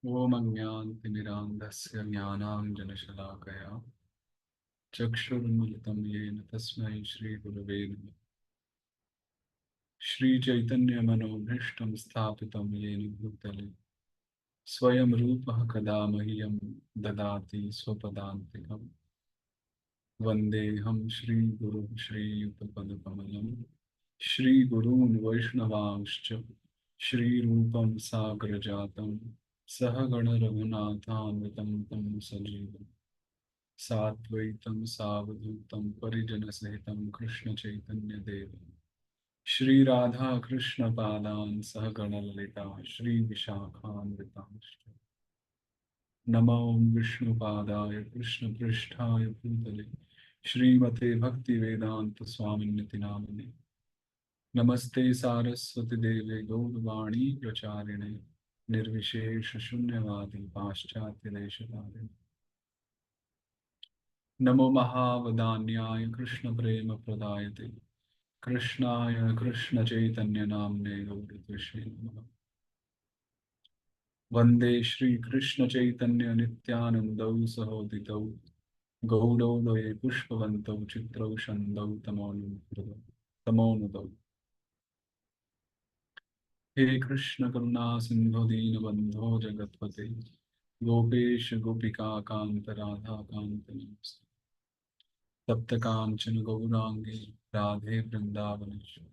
ॐ अज्ञानतिमिरान्धस्य ज्ञानाञ्जनशलाकया चक्षुरुन्मिलितं येन तस्मै श्रीगुरवे नमः। श्रीचैतन्यमनोभीष्टं स्थापितं येन भूतले स्वयं रूपः कदा मह्यं ददाति स्वपदान्तिकम्। वन्देऽहं श्रीगुरुं श्रीयुतपदकमलं श्रीगुरून् वैष्णवांश्च श्रीरूपं साग्रजातं सहगणरघुनाथान्वितं तं सजीवम् साद्वैतं सावधूतं परिजनसहितं कृष्णचैतन्यदेवं श्रीराधाकृष्णपादान् सहगणललिता श्रीविशाखान्वितांश्च नमो विष्णुपादाय कृष्णपृष्ठाय भूतले श्रीमते भक्तिवेदांत स्वामिन्यति नामिने नमस्ते सारस्वती देवे गौरवाणी प्रचारिणे निर्विशेष शून्यवादी पाश्चात्य देशकारिणे नमो महावदान्याय कृष्ण प्रेम प्रदायते कृष्णाय कृष्ण चैतन्य नामने गौरतुष्णे नमः। वंदे श्री कृष्ण चैतन्य नित्यानंदौ सहोदितौ गौरवोदये पुष्पवन्तौ चित्रौ शन्दौ तमोनुदौ। हे कृष्ण करुणा सिंधु दीनबंधो जगत्पते गोपेश गोपिका कांत राधा कांत नमस्ते। तप्त कांचन गौरांगी राधे वृंदावनेश्वरी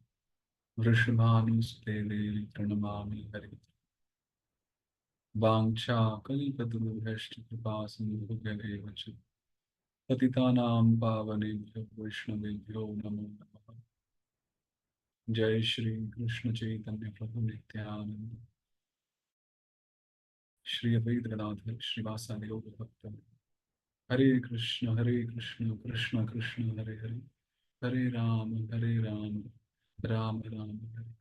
वृषभानुसुते देवी प्रणमामि हरि। वाञ्छाकल्पतरुभ्यश्च कृपा सिन्धुभ्यः च पतितानां पावनेभ्यो वैष्णवेभ्यो नमो नमः। जय श्री कृष्ण चैतन्य प्रभु नित्यानंद श्री अद्वैत गदाधर श्रीवासादि गौर भक्त हरे कृष्ण कृष्ण कृष्ण हरे हरे हरे राम राम राम हरे।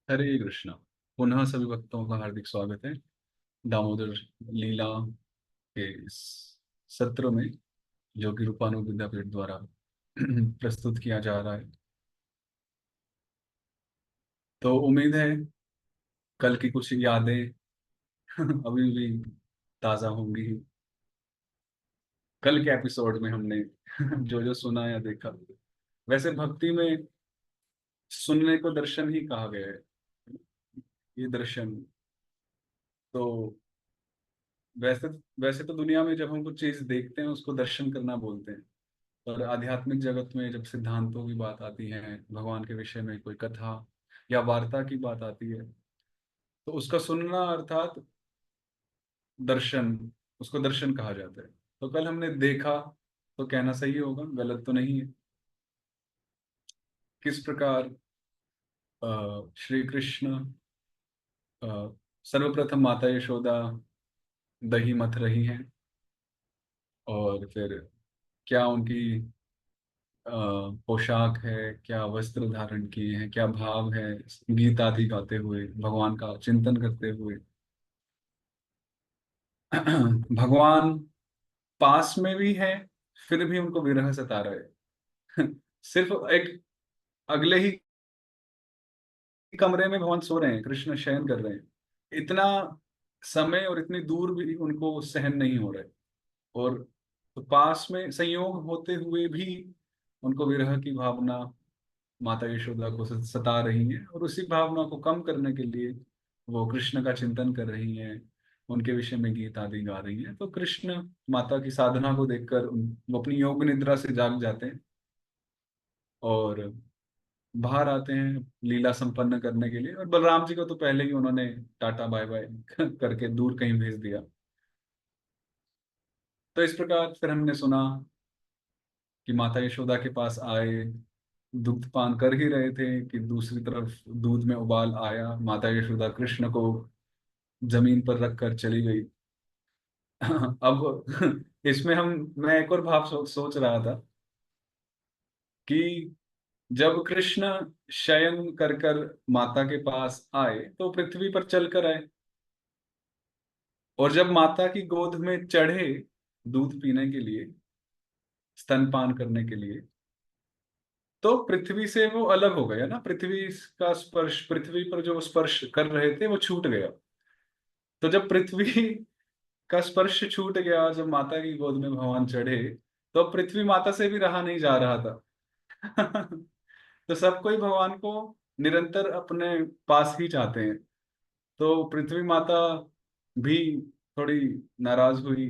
हरे कृष्ण। पुनः सभी भक्तों का हार्दिक स्वागत है दामोदर लीला के इस सत्र में जो कि रूपानुग विद्यापीठ द्वारा प्रस्तुत किया जा रहा है। तो उम्मीद है कल की कुछ यादें अभी भी ताजा होंगी। कल के एपिसोड में हमने जो जो सुना या देखा, वैसे भक्ति में सुनने को दर्शन ही कहा गया है। ये दर्शन तो वैसे वैसे तो दुनिया में जब हम कुछ चीज देखते हैं उसको दर्शन करना बोलते हैं, और आध्यात्मिक जगत में जब सिद्धांतों की बात आती है, भगवान के विषय में कोई कथा या वार्ता की बात आती है, तो उसका सुनना अर्थात दर्शन, उसको दर्शन कहा जाता है। तो कल हमने देखा, तो कहना सही होगा, गलत तो नहीं है। किस प्रकार श्री कृष्ण अ, सर्वप्रथम माता यशोदा दही मथ रही हैं, और फिर क्या उनकी अ, पोशाक है, क्या वस्त्र धारण किए हैं, क्या भाव है, गीत आदि गाते हुए भगवान का चिंतन करते हुए। भगवान पास में भी है, फिर भी उनको विरह सता रहा है। सिर्फ एक अगले ही कमरे में भगवान सो रहे हैं, कृष्ण शयन कर रहे हैं, इतना समय और इतनी दूर भी उनको सहन नहीं हो रहा है। और तो पास में संयोग होते हुए भी उनको विरह की भावना माता यशोदा को सता रही है, और उसी भावना को कम करने के लिए वो कृष्ण का चिंतन कर रही हैं, उनके विषय में गीत आदि गा रही हैं। तो कृष्ण माता की साधना को देखकर वो अपनी योग निद्रा से जाग जाते हैं और बाहर आते हैं लीला संपन्न करने के लिए। और बलराम जी को तो पहले ही उन्होंने टाटा बाय बाय करके दूर कहीं भेज दिया। तो इस प्रकार फिर हमने सुना कि माता यशोदा के पास आए, दुग्ध पान कर ही रहे थे कि दूसरी तरफ दूध में उबाल आया, माता यशोदा कृष्ण को जमीन पर रख कर चली गई। अब इसमें हम मैं एक और भाव सोच रहा था कि जब कृष्ण शयन कर कर माता के पास आए तो पृथ्वी पर चलकर आए, और जब माता की गोद में चढ़े दूध पीने के लिए, स्तनपान करने के लिए, तो पृथ्वी से वो अलग हो गया ना, पृथ्वी का स्पर्श, पृथ्वी पर जो स्पर्श कर रहे थे वो छूट गया। तो जब पृथ्वी का स्पर्श छूट गया, जब माता की गोद में भगवान चढ़े, तो अब पृथ्वी माता से भी रहा नहीं जा रहा था। तो सब कोई भगवान को निरंतर अपने पास ही चाहते हैं। तो पृथ्वी माता भी थोड़ी नाराज हुई,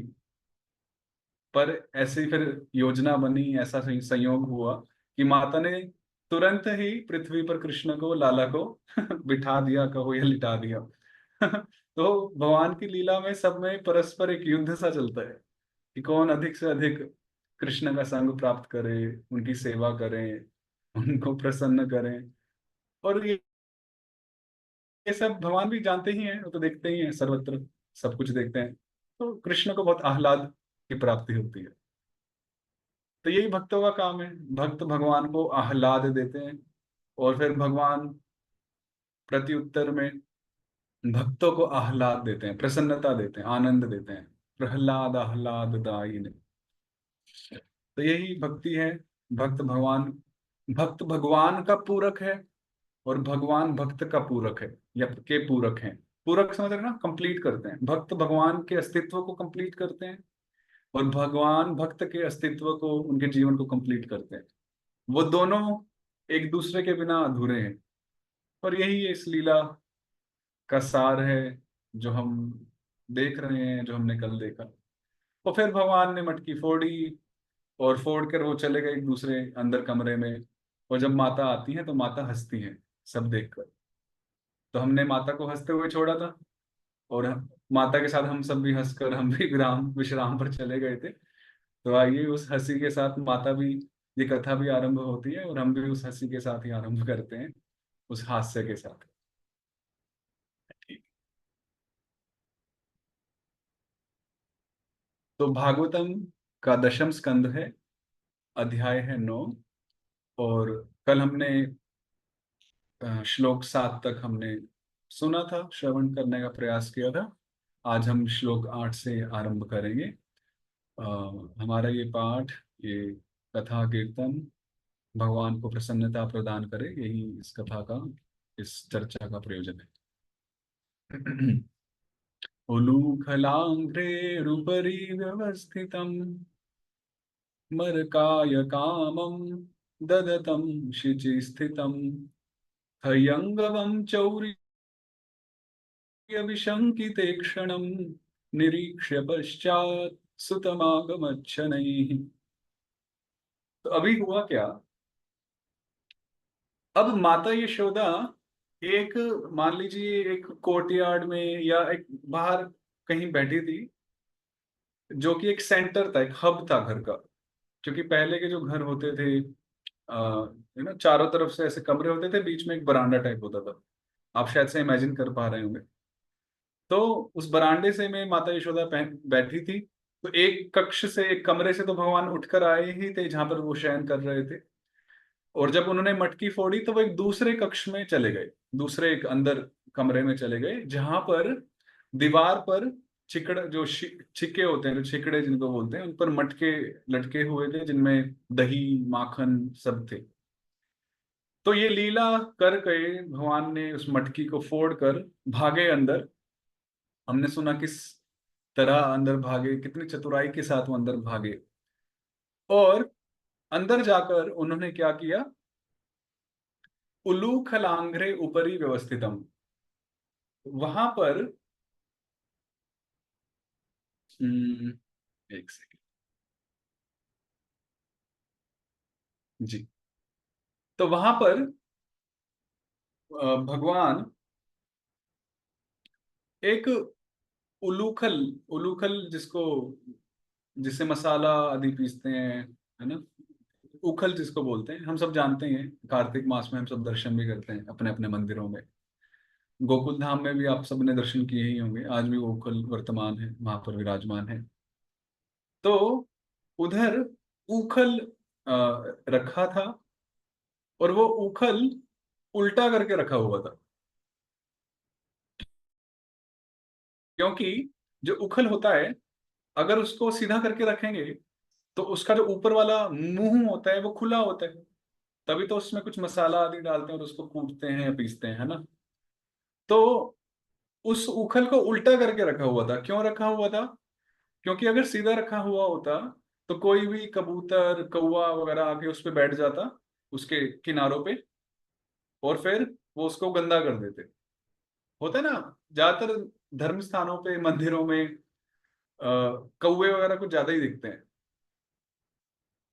पर ऐसे ही फिर योजना बनी, ऐसा संयोग हुआ कि माता ने तुरंत ही पृथ्वी पर कृष्ण को, लाला को बिठा दिया, कहो या लिटा दिया। तो भगवान की लीला में सब में परस्पर एक युद्ध सा चलता है कि कौन अधिक से अधिक कृष्ण का संग प्राप्त करे, उनकी सेवा करें, उनको प्रसन्न करें। और ये सब भगवान भी जानते ही हैं, वो तो देखते ही हैं, सर्वत्र सब कुछ देखते हैं। तो कृष्ण को बहुत आह्लाद की प्राप्ति होती है। तो यही भक्तों का काम है, भक्त भगवान को आह्लाद देते हैं, और फिर भगवान प्रत्युत्तर में भक्तों को आह्लाद देते हैं, प्रसन्नता देते हैं, आनंद देते हैं। प्रहलाद आह्लाद दायिने। तो यही भक्ति है। भक्त भगवान, भक्त भगवान का पूरक है, और भगवान भक्त का पूरक है, या के पूरक हैं। पूरक समझ रहे हैं ना, कंप्लीट करते हैं, भक्त भगवान के अस्तित्व को कंप्लीट करते हैं, और भगवान भक्त के अस्तित्व को, उनके जीवन को कंप्लीट करते हैं। वो दोनों एक दूसरे के बिना अधूरे हैं। और यही इस लीला का सार है, जो हम देख रहे हैं, जो हमने कल देखा। तो फिर भगवान ने मटकी फोड़ी, और फोड़ कर वो चले गए एक दूसरे अंदर कमरे में। और जब माता आती है तो माता हंसती है सब देखकर। तो हमने माता को हंसते हुए छोड़ा था, और माता के साथ हम सब भी हंसकर, हम भी विराम विश्राम पर चले गए थे। तो आइए उस हंसी के साथ माता भी, ये कथा भी आरंभ होती है, और हम भी उस हंसी के साथ ही आरंभ करते हैं, उस हास्य के साथ। ठीक। तो भागवतम का दशम स्कंद है, अध्याय है 9। और कल हमने श्लोक 7 तक हमने सुना था, श्रवण करने का प्रयास किया था। आज हम श्लोक 8 से आरंभ करेंगे। अ, हमारा ये पाठ, ये कथा कीर्तन भगवान को प्रसन्नता प्रदान करे, यही इस कथा का, इस चर्चा का प्रयोजन है। उलूखलाङ्घ्रेरुपरि व्यवस्थितं मरकायकामं ददतं शिचिस्थितं हयङ्गवं चौर्यविशङ्किते क्षणं निरीक्ष्य पश्चात् सुतमागमच्छनैः। तो अभी हुआ क्या? अब माता यशोदा एक, मान लीजिए एक कोर्टयार्ड में या एक बाहर कहीं बैठी थी, जो कि एक सेंटर था, एक हब था घर का। क्योंकि पहले के जो घर होते थे, चारों तरफ से ऐसे कमरे होते थे, बीच में एक बरामदा टाइप होता था। आप शायद से इमेजिन कर पा रहे होंगे। तो उस बरामदे से में माता यशोदा बैठी थी। तो एक कक्ष से, एक कमरे से तो भगवान उठकर आए ही थे, जहां पर वो शयन कर रहे थे। और जब उन्होंने मटकी फोड़ी तो वो एक दूसरे कक्ष में चले गए, दूसरे एक अंदर कमरे में चले गए, जहां पर दीवार पर चिकड़, जो छिक्के होते हैं, जो छिकड़े जिनको बोलते हैं, उन पर मटके लटके हुए थे, जिनमें दही माखन सब थे। तो ये लीला कर गए, भगवान ने उस मटकी को फोड़कर भागे अंदर। हमने सुना किस तरह अंदर भागे, कितनी चतुराई के साथ वो अंदर भागे। और अंदर जाकर उन्होंने क्या किया? उलूखलांग्रे उपरी व्यवस्थितम, वहां पर, एक सेकंड जी। तो वहां पर भगवान एक उलूखल, उलूखल जिसको, जिससे मसाला आदि पीसते हैं, है ना, उखल जिसको बोलते हैं, हम सब जानते हैं। कार्तिक मास में हम सब दर्शन भी करते हैं अपने अपने मंदिरों में। गोकुल धाम में भी आप सबने दर्शन किए ही होंगे, आज भी वो उखल वर्तमान है, वहां पर विराजमान है। तो उधर उखल रखा था, और वो उखल उल्टा करके रखा हुआ था, क्योंकि जो उखल होता है अगर उसको सीधा करके रखेंगे तो उसका जो ऊपर वाला मुंह होता है वो खुला होता है, तभी तो उसमें कुछ मसाला आदि डालते हैं और उसको कूटते हैं या पीसते हैं, है ना। तो उस उखल को उल्टा करके रखा हुआ था। क्यों रखा हुआ था? क्योंकि अगर सीधा रखा हुआ होता तो कोई भी कबूतर कौवा वगैरह आके उस पे बैठ जाता, उसके किनारों पे, और फिर वो उसको गंदा कर देते। होता है ना, ज्यादातर धर्म स्थानों पे मंदिरों में कौवे वगैरह कुछ ज्यादा ही दिखते हैं।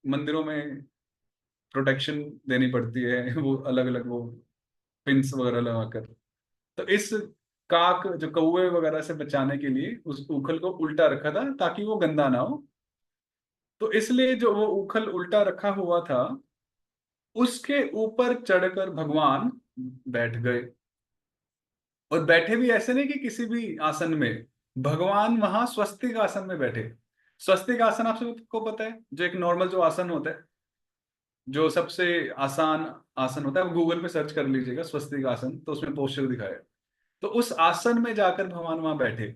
मंदिरों में प्रोटेक्शन देनी पड़ती है वो अलग अलग वो पिंस वगैरह लगाकर। तो इस काक जो कौवे वगैरह से बचाने के लिए उस उखल को उल्टा रखा था ताकि वो गंदा ना हो। तो इसलिए जो वो उखल उल्टा रखा हुआ था उसके ऊपर चढ़कर भगवान बैठ गए। और बैठे भी ऐसे नहीं कि किसी भी आसन में, भगवान वहां स्वस्तिक आसन में बैठे। स्वस्तिक आसन आप सबको पता है, जो एक नॉर्मल जो आसन होता है, जो सबसे आसान आसन होता है, वो गूगल पे सर्च कर लीजिएगा स्वस्तिक आसन, तो उसमें पोस्चर दिखाया है। तो उस आसन में जाकर भगवान वहां बैठे।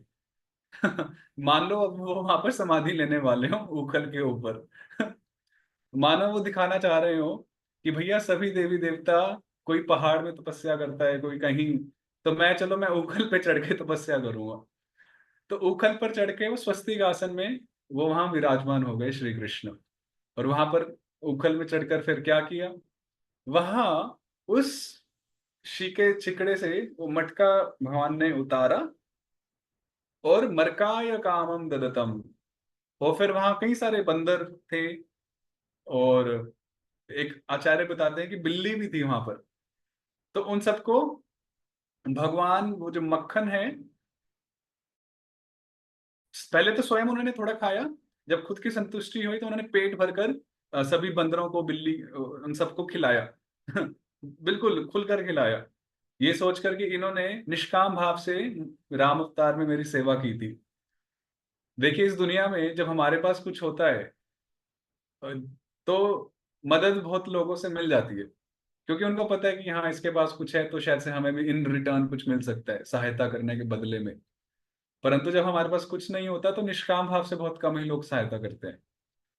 मान लो अब वो वहां पर समाधि लेने वाले हो उखल के ऊपर। मानो वो दिखाना चाह रहे हो कि भैया सभी देवी देवता, कोई पहाड़ में तपस्या करता है कोई कहीं, तो मैं चलो मैं उखल पे चढ़ के तपस्या करूंगा। तो उखल पर चढ़ के वो स्वस्तिक आसन में वो वहां विराजमान हो गए श्री कृष्ण। और वहां पर उखल में चढ़कर फिर क्या किया, वहां उस शीके चिकड़े से वो मटका भगवान ने उतारा और मरकाय कामम ददतम। और फिर वहां कई सारे बंदर थे, और एक आचार्य बताते हैं कि बिल्ली भी थी वहां पर। तो उन सबको भगवान वो जो मक्खन है, पहले तो स्वयं उन्होंने थोड़ा खाया, जब खुद की संतुष्टि हुई तो उन्होंने पेट भरकर सभी बंदरों को, बिल्ली उन सबको खिलाया। बिल्कुल खुलकर खिलाया, ये सोच कर कि इन्होंने निष्काम भाव से राम अवतार में मेरी सेवा की थी। देखिए इस दुनिया में जब हमारे पास कुछ होता है अ, तो मदद बहुत लोगों से मिल जाती है, क्योंकि उनको पता है कि हाँ इसके पास कुछ है तो शायद से हमें भी इन रिटर्न कुछ मिल सकता है सहायता करने के बदले में। परंतु जब हमारे पास कुछ नहीं होता तो निष्काम भाव से बहुत कम ही लोग सहायता करते हैं।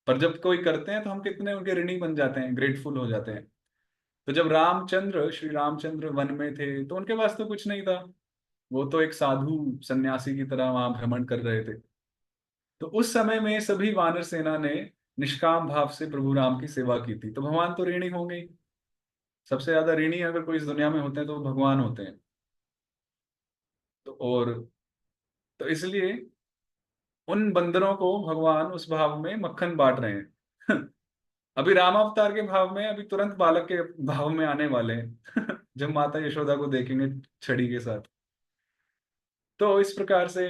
पर जब कोई करते हैं तो हम कितने उनके ऋणी बन जाते हैं, ग्रेटफुल हो जाते हैं। तो जब रामचंद्र श्री रामचंद्र वन में थे तो उनके पास तो कुछ नहीं था, वो तो एक साधु सन्यासी की तरह वहां भ्रमण कर रहे थे। तो उस समय में सभी वानर सेना ने निष्काम भाव से प्रभु राम की सेवा की थी, तो भगवान तो ऋणी होंगे ही। सबसे ज्यादा ऋणी अगर कोई इस दुनिया में होते हैं तो वो भगवान होते हैं। तो और तो इसलिए उन बंदरों को भगवान उस भाव में मक्खन बांट रहे हैं। अभी राम अवतार के भाव में अभी तुरंत बालक के भाव में आने वाले हैं। जब माता यशोदा को देखेंगे छड़ी के साथ। तो इस प्रकार से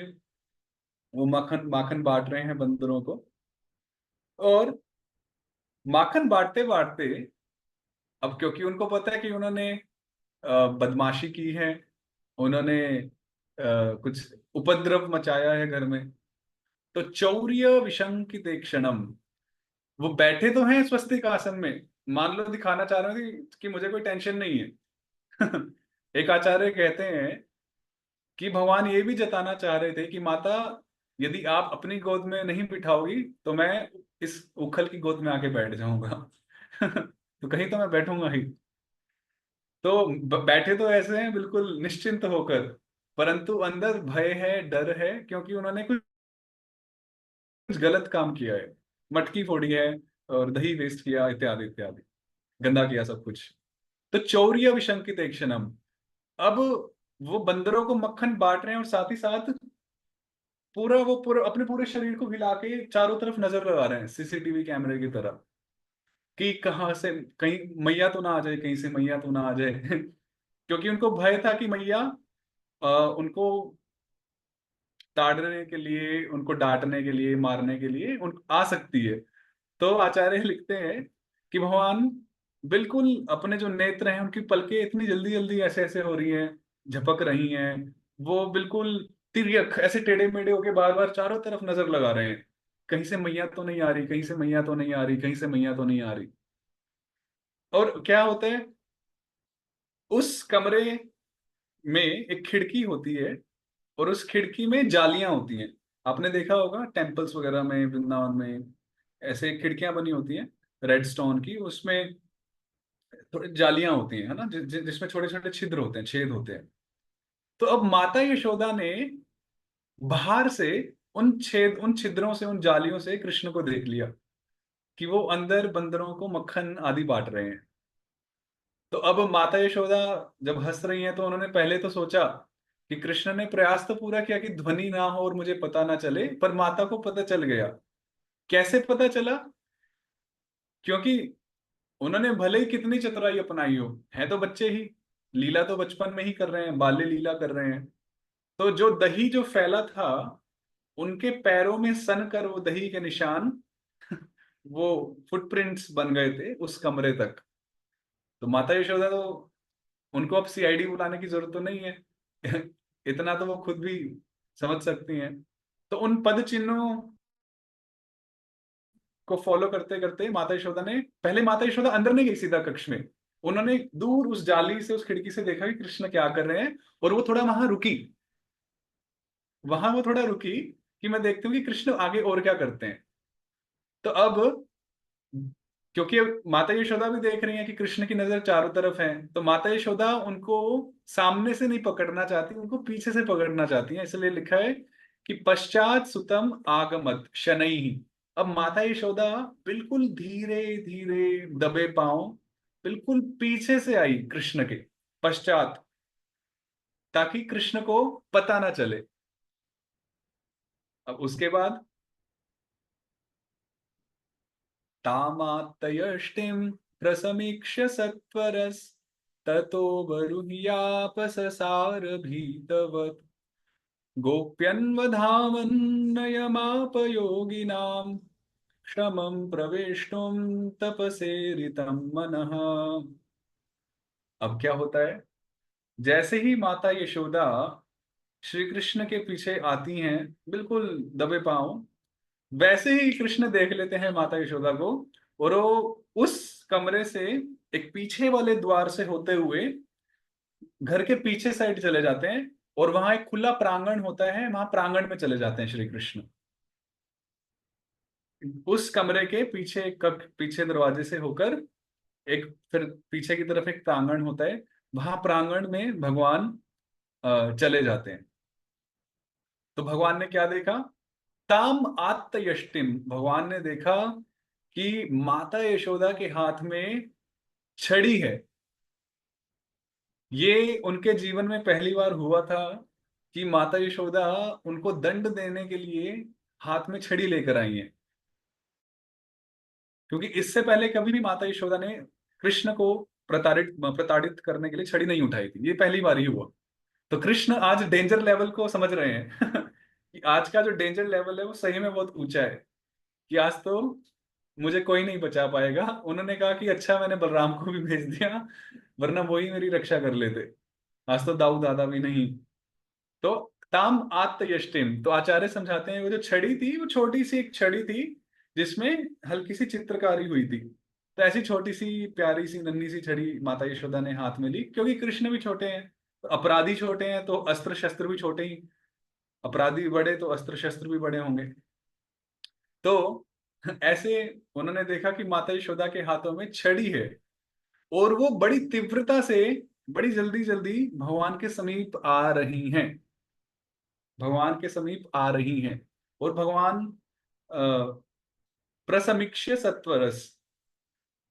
वो माखन माखन बांट रहे हैं बंदरों को। और माखन बांटते बांटते, अब क्योंकि उनको पता है कि उन्होंने बदमाशी की है, उन्होंने कुछ उपद्रव मचाया है घर में, तो चौर्य विशंकित क्षणम, वो बैठे तो हैं स्वस्तिक आसन में, मान लो दिखाना चाह रहे हो कि मुझे कोई टेंशन नहीं है। एक आचार्य कहते हैं कि भगवान ये भी जताना चाह रहे थे कि माता, यदि आप अपनी गोद में नहीं बिठाओगी तो मैं इस उखल की गोद में आके बैठ जाऊंगा। तो कहीं तो मैं बैठूंगा ही। तो बैठे तो ऐसे हैं बिल्कुल निश्चिंत होकर, परंतु अंदर भय है, डर है, क्योंकि उन्होंने कुछ गलत काम किया है, मटकी फोड़ी है और दही वेस्ट किया इत्यादि इत्यादि, गंदा किया सब कुछ। तो चौर्य विशंकित क्षणम, अब वो बंदरों को मक्खन बांट रहे हैं और साथ ही साथ पूरा वो पूरा अपने पूरे शरीर को हिला के चारों तरफ नजर लगा रहे हैं सीसीटीवी कैमरे की तरह, कि कहाँ से कहीं मैया तो ना आ जाए, कहीं से मैया तो ना आ जाए। क्योंकि उनको भय था कि मैया उनको ताड़ने के लिए, उनको डांटने के लिए, मारने के लिए उन आ सकती है। तो आचार्य लिखते हैं कि भगवान बिल्कुल अपने जो नेत्र हैं उनकी पलकें इतनी जल्दी जल्दी ऐसे ऐसे हो रही हैं, झपक रही हैं, वो बिल्कुल तिर्यक ऐसे टेढ़े मेढ़े होके बार बार चारों तरफ नजर लगा रहे हैं, कहीं से मैया तो नहीं आ रही, कहीं से मैया तो नहीं आ रही, कहीं से मैया तो नहीं आ रही। और क्या होता है, उस कमरे में एक खिड़की होती है, और उस खिड़की में जालियां होती हैं। आपने देखा होगा टेम्पल्स वगैरह में, वृंदावन में ऐसे खिड़कियां बनी होती हैं रेड स्टोन की, उसमें थोड़ी जालियां होती हैं, है ना, जिसमें छोटे छोटे छिद्र होते हैं, छेद होते हैं। तो अब माता यशोदा ने बाहर से उन छिद्रों से, उन जालियों से कृष्ण को देख लिया कि वो अंदर बंदरों को मक्खन आदि बांट रहे हैं। तो अब माता यशोदा जब हंस रही हैं, तो उन्होंने पहले तो सोचा कि कृष्ण ने प्रयास तो पूरा किया कि ध्वनि ना हो और मुझे पता ना चले, पर माता को पता चल गया। कैसे पता चला? क्योंकि उन्होंने भले ही कितनी चतुराई अपनाई हो, है तो बच्चे ही, लीला तो बचपन में ही कर रहे हैं, बाल्य लीला कर रहे हैं। तो जो दही जो फैला था, उनके पैरों में सन कर वो दही के निशान वो फुटप्रिंट्स बन गए थे उस कमरे तक। तो माता यशोदा तो, उनको अब सीआईडी बुलाने की जरूरत तो नहीं है इतना तो वो खुद भी समझ सकती हैं। तो उन पद चिन्हों को फॉलो करते करते माता यशोदा ने, पहले माता यशोदा अंदर नहीं गई सीधा कक्ष में, उन्होंने दूर उस जाली से, उस खिड़की से देखा कि कृष्ण क्या कर रहे हैं, और वो थोड़ा वहां रुकी, वो थोड़ा रुकी कि मैं देखती हूँ कि कृष्ण आगे और क्या करते हैं। तो अब, क्योंकि माता यशोदा भी देख रही हैं कि कृष्ण की नजर चारों तरफ है, तो माता यशोदा उनको सामने से नहीं पकड़ना चाहती, उनको पीछे से पकड़ना चाहती हैं। इसलिए लिखा है कि पश्चात सुतम आगमत शनैः। अब माता यशोदा बिल्कुल धीरे धीरे दबे पांव बिल्कुल पीछे से आई कृष्ण के पश्चात, ताकि कृष्ण को पता ना चले। अब उसके बाद, तामात्तयष्टिं प्रसमीक्ष्य सत्वरस् ततो बरूह्यापससार भीतवत् गोप्यन्वधावन्नयमापयोगिनां श्रमं प्रवेष्टुं तपसेरितं मनः। अब क्या होता है, जैसे ही माता यशोदा श्री कृष्ण के पीछे आती हैं बिल्कुल दबे पांव, वैसे ही कृष्ण देख लेते हैं माता यशोदा को, और वो उस कमरे से एक पीछे वाले द्वार से होते हुए घर के पीछे साइड चले जाते हैं, और वहां एक खुला प्रांगण होता है, वहां प्रांगण में चले जाते हैं श्री कृष्ण। उस कमरे के पीछे पीछे दरवाजे से होकर एक, फिर पीछे की तरफ एक प्रांगण होता है, वहां प्रांगण में भगवान चले जाते हैं। तो भगवान ने क्या देखा? ताम आत्तयष्टिम, भगवान ने देखा कि माता यशोदा के हाथ में छड़ी है। ये उनके जीवन में पहली बार हुआ था कि माता यशोदा उनको दंड देने के लिए हाथ में छड़ी लेकर आई है, क्योंकि इससे पहले कभी भी माता यशोदा ने कृष्ण को प्रताड़ित करने के लिए छड़ी नहीं उठाई थी, ये पहली बार ही हुआ। तो कृष्ण आज डेंजर लेवल को समझ रहे हैं कि आज का जो डेंजर लेवल है वो सही में बहुत ऊंचा है, कि आज तो मुझे कोई नहीं बचा पाएगा। उन्होंने कहा कि अच्छा मैंने बलराम को भी भेज दिया, वरना वही मेरी रक्षा कर लेते, आज तो दाऊ दादा भी नहीं। तो ताम आत्तयष्टिम, तो आचार्य समझाते हैं वो जो छड़ी थी वो छोटी सी एक छड़ी थी, जिसमें हल्की सी चित्रकारी हुई थी। तो ऐसी छोटी सी प्यारी सी नन्ही सी छड़ी माता यशोदा ने हाथ में ली, क्योंकि कृष्ण भी छोटे हैं, तो अपराधी छोटे हैं, तो अस्त्र शस्त्र भी छोटे ही, अपराधी बड़े तो अस्त्र शस्त्र भी बड़े होंगे। तो ऐसे उन्होंने देखा कि माता यशोदा के हाथों में छड़ी है, और वो बड़ी तीव्रता से, बड़ी जल्दी जल्दी भगवान के समीप आ रही हैं, भगवान के समीप आ रही हैं। और भगवान प्रसमीक्ष्य सत्वरस,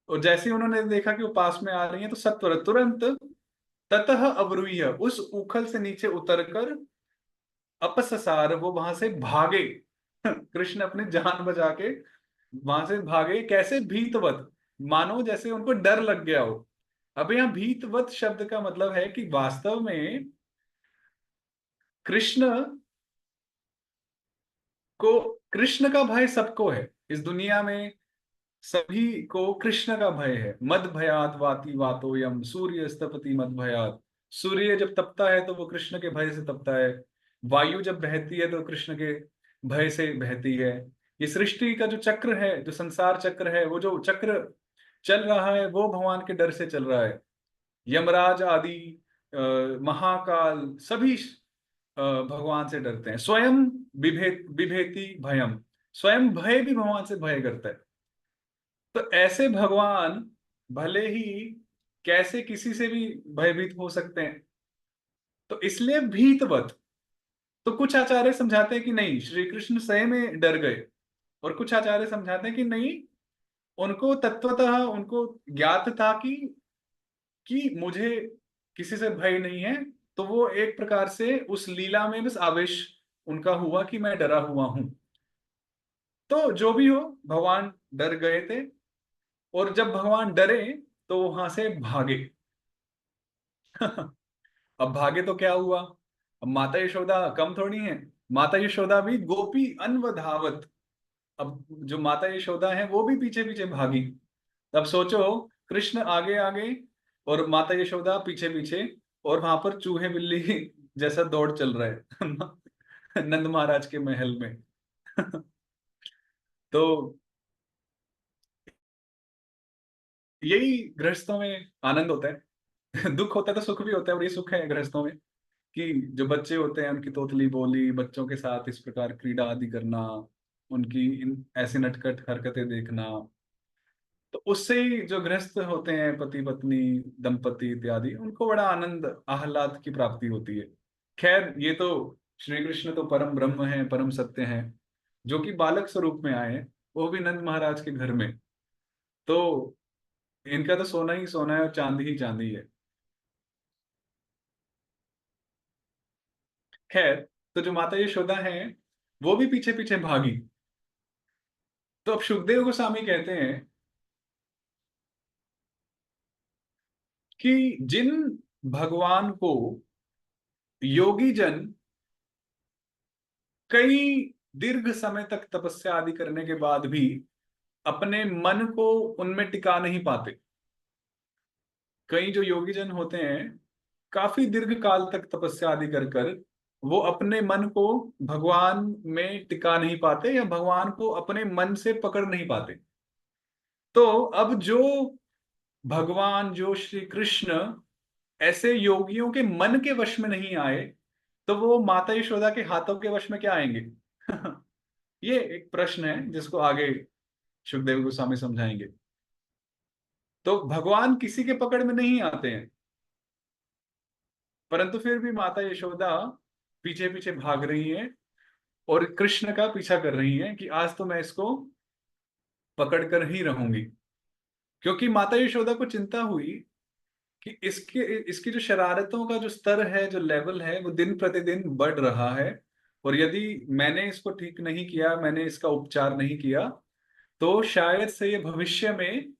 और जैसे ही उन्होंने देखा कि वो पास में आ रही हैं, तो सत्वर तुरंत ततः अवरुह्य, उस उखल से नीचे उतरकर अपससार, वो वहां से भागे कृष्ण अपने जान बचा के वहां से भागे। कैसे? भीतवत, मानो जैसे उनको डर लग गया हो। अब यहाँ भीतवत शब्द का मतलब है कि वास्तव में कृष्ण को, कृष्ण का भय सबको है इस दुनिया में, सभी को कृष्ण का भय है। मद भयात वाति वातोयम सूर्य स्तपति मद भयात, सूर्य जब तपता है तो वो कृष्ण के भय से तपता है, वायु जब बहती है तो कृष्ण के भय से बहती है। ये सृष्टि का जो चक्र है, जो संसार चक्र है, वो जो चक्र चल रहा है वो भगवान के डर से चल रहा है। यमराज आदि महाकाल सभी भगवान से डरते हैं। स्वयं बिभेति भयम, स्वयं भय भी भगवान से भय करता है। तो ऐसे भगवान भले ही कैसे किसी से भी भयभीत हो सकते हैं। तो इसलिए भीतवत। तो कुछ आचार्य समझाते हैं कि नहीं, श्री कृष्ण स्वयं में डर गए, और कुछ आचार्य समझाते हैं कि नहीं, उनको तत्वतः उनको ज्ञात था कि मुझे किसी से भय नहीं है। तो वो एक प्रकार से उस लीला में बस आवेश उनका हुआ कि मैं डरा हुआ हूं। तो जो भी हो, भगवान डर गए थे, और जब भगवान डरे तो वहां से भागे। अब भागे तो क्या हुआ? अब माता यशोदा कम थोड़ी है, माता यशोदा भी गोपी अन्वधावत। अब जो माता यशोदा है वो भी पीछे पीछे भागी। अब सोचो, कृष्ण आगे आगे और माता यशोदा पीछे पीछे, और वहां पर चूहे बिल्ली जैसा दौड़ चल रहा है नंद महाराज के महल में। तो यही गृहस्थों में आनंद होता है। दुख होता है तो सुख भी होता है, और ये सुख है गृहस्थों में कि जो बच्चे होते हैं उनकी तोतली बोली, बच्चों के साथ इस प्रकार क्रीड़ा आदि करना, उनकी इन ऐसी नटखट हरकतें देखना। तो उससे ही जो गृहस्थ होते हैं, पति पत्नी दंपति इत्यादि, उनको बड़ा आनंद आह्लाद की प्राप्ति होती है। खैर, ये तो श्री कृष्ण तो परम ब्रह्म है, परम सत्य है, जो कि बालक स्वरूप में आए हैं, वो भी नंद महाराज के घर में। तो इनका तो सोना ही सोना है और चांदी ही चांदी है। खैर, तो जो माता यशोदा है वो भी पीछे पीछे भागी। तो अब सुखदेव गोस्वामी कहते हैं कि जिन भगवान को योगी जन कई दीर्घ समय तक तपस्या आदि करने के बाद भी अपने मन को उनमें टिका नहीं पाते। कई जो योगी जन होते हैं, काफी दीर्घ काल तक तपस्या आदि कर कर वो अपने मन को भगवान में टिका नहीं पाते, या भगवान को अपने मन से पकड़ नहीं पाते। तो अब जो भगवान, जो श्री कृष्ण ऐसे योगियों के मन के वश में नहीं आए, तो वो माता यशोदा के हाथों के वश में क्या आएंगे? ये एक प्रश्न है जिसको आगे सुखदेव गोस्वामी समझाएंगे। तो भगवान किसी के पकड़ में नहीं आते हैं, परंतु फिर भी माता यशोदा पीछे पीछे भाग रही है, और कृष्ण का पीछा कर रही है कि आज तो मैं इसको पकड़ कर ही रहूंगी। क्योंकि माता यशोदा को चिंता हुई कि इसके इसकी जो शरारतों का जो स्तर है, जो लेवल है, वो दिन प्रतिदिन बढ़ रहा है। और यदि मैंने इसको ठीक नहीं किया, मैंने इसका उपचार नहीं किया, तो शायद से ये भविष्य में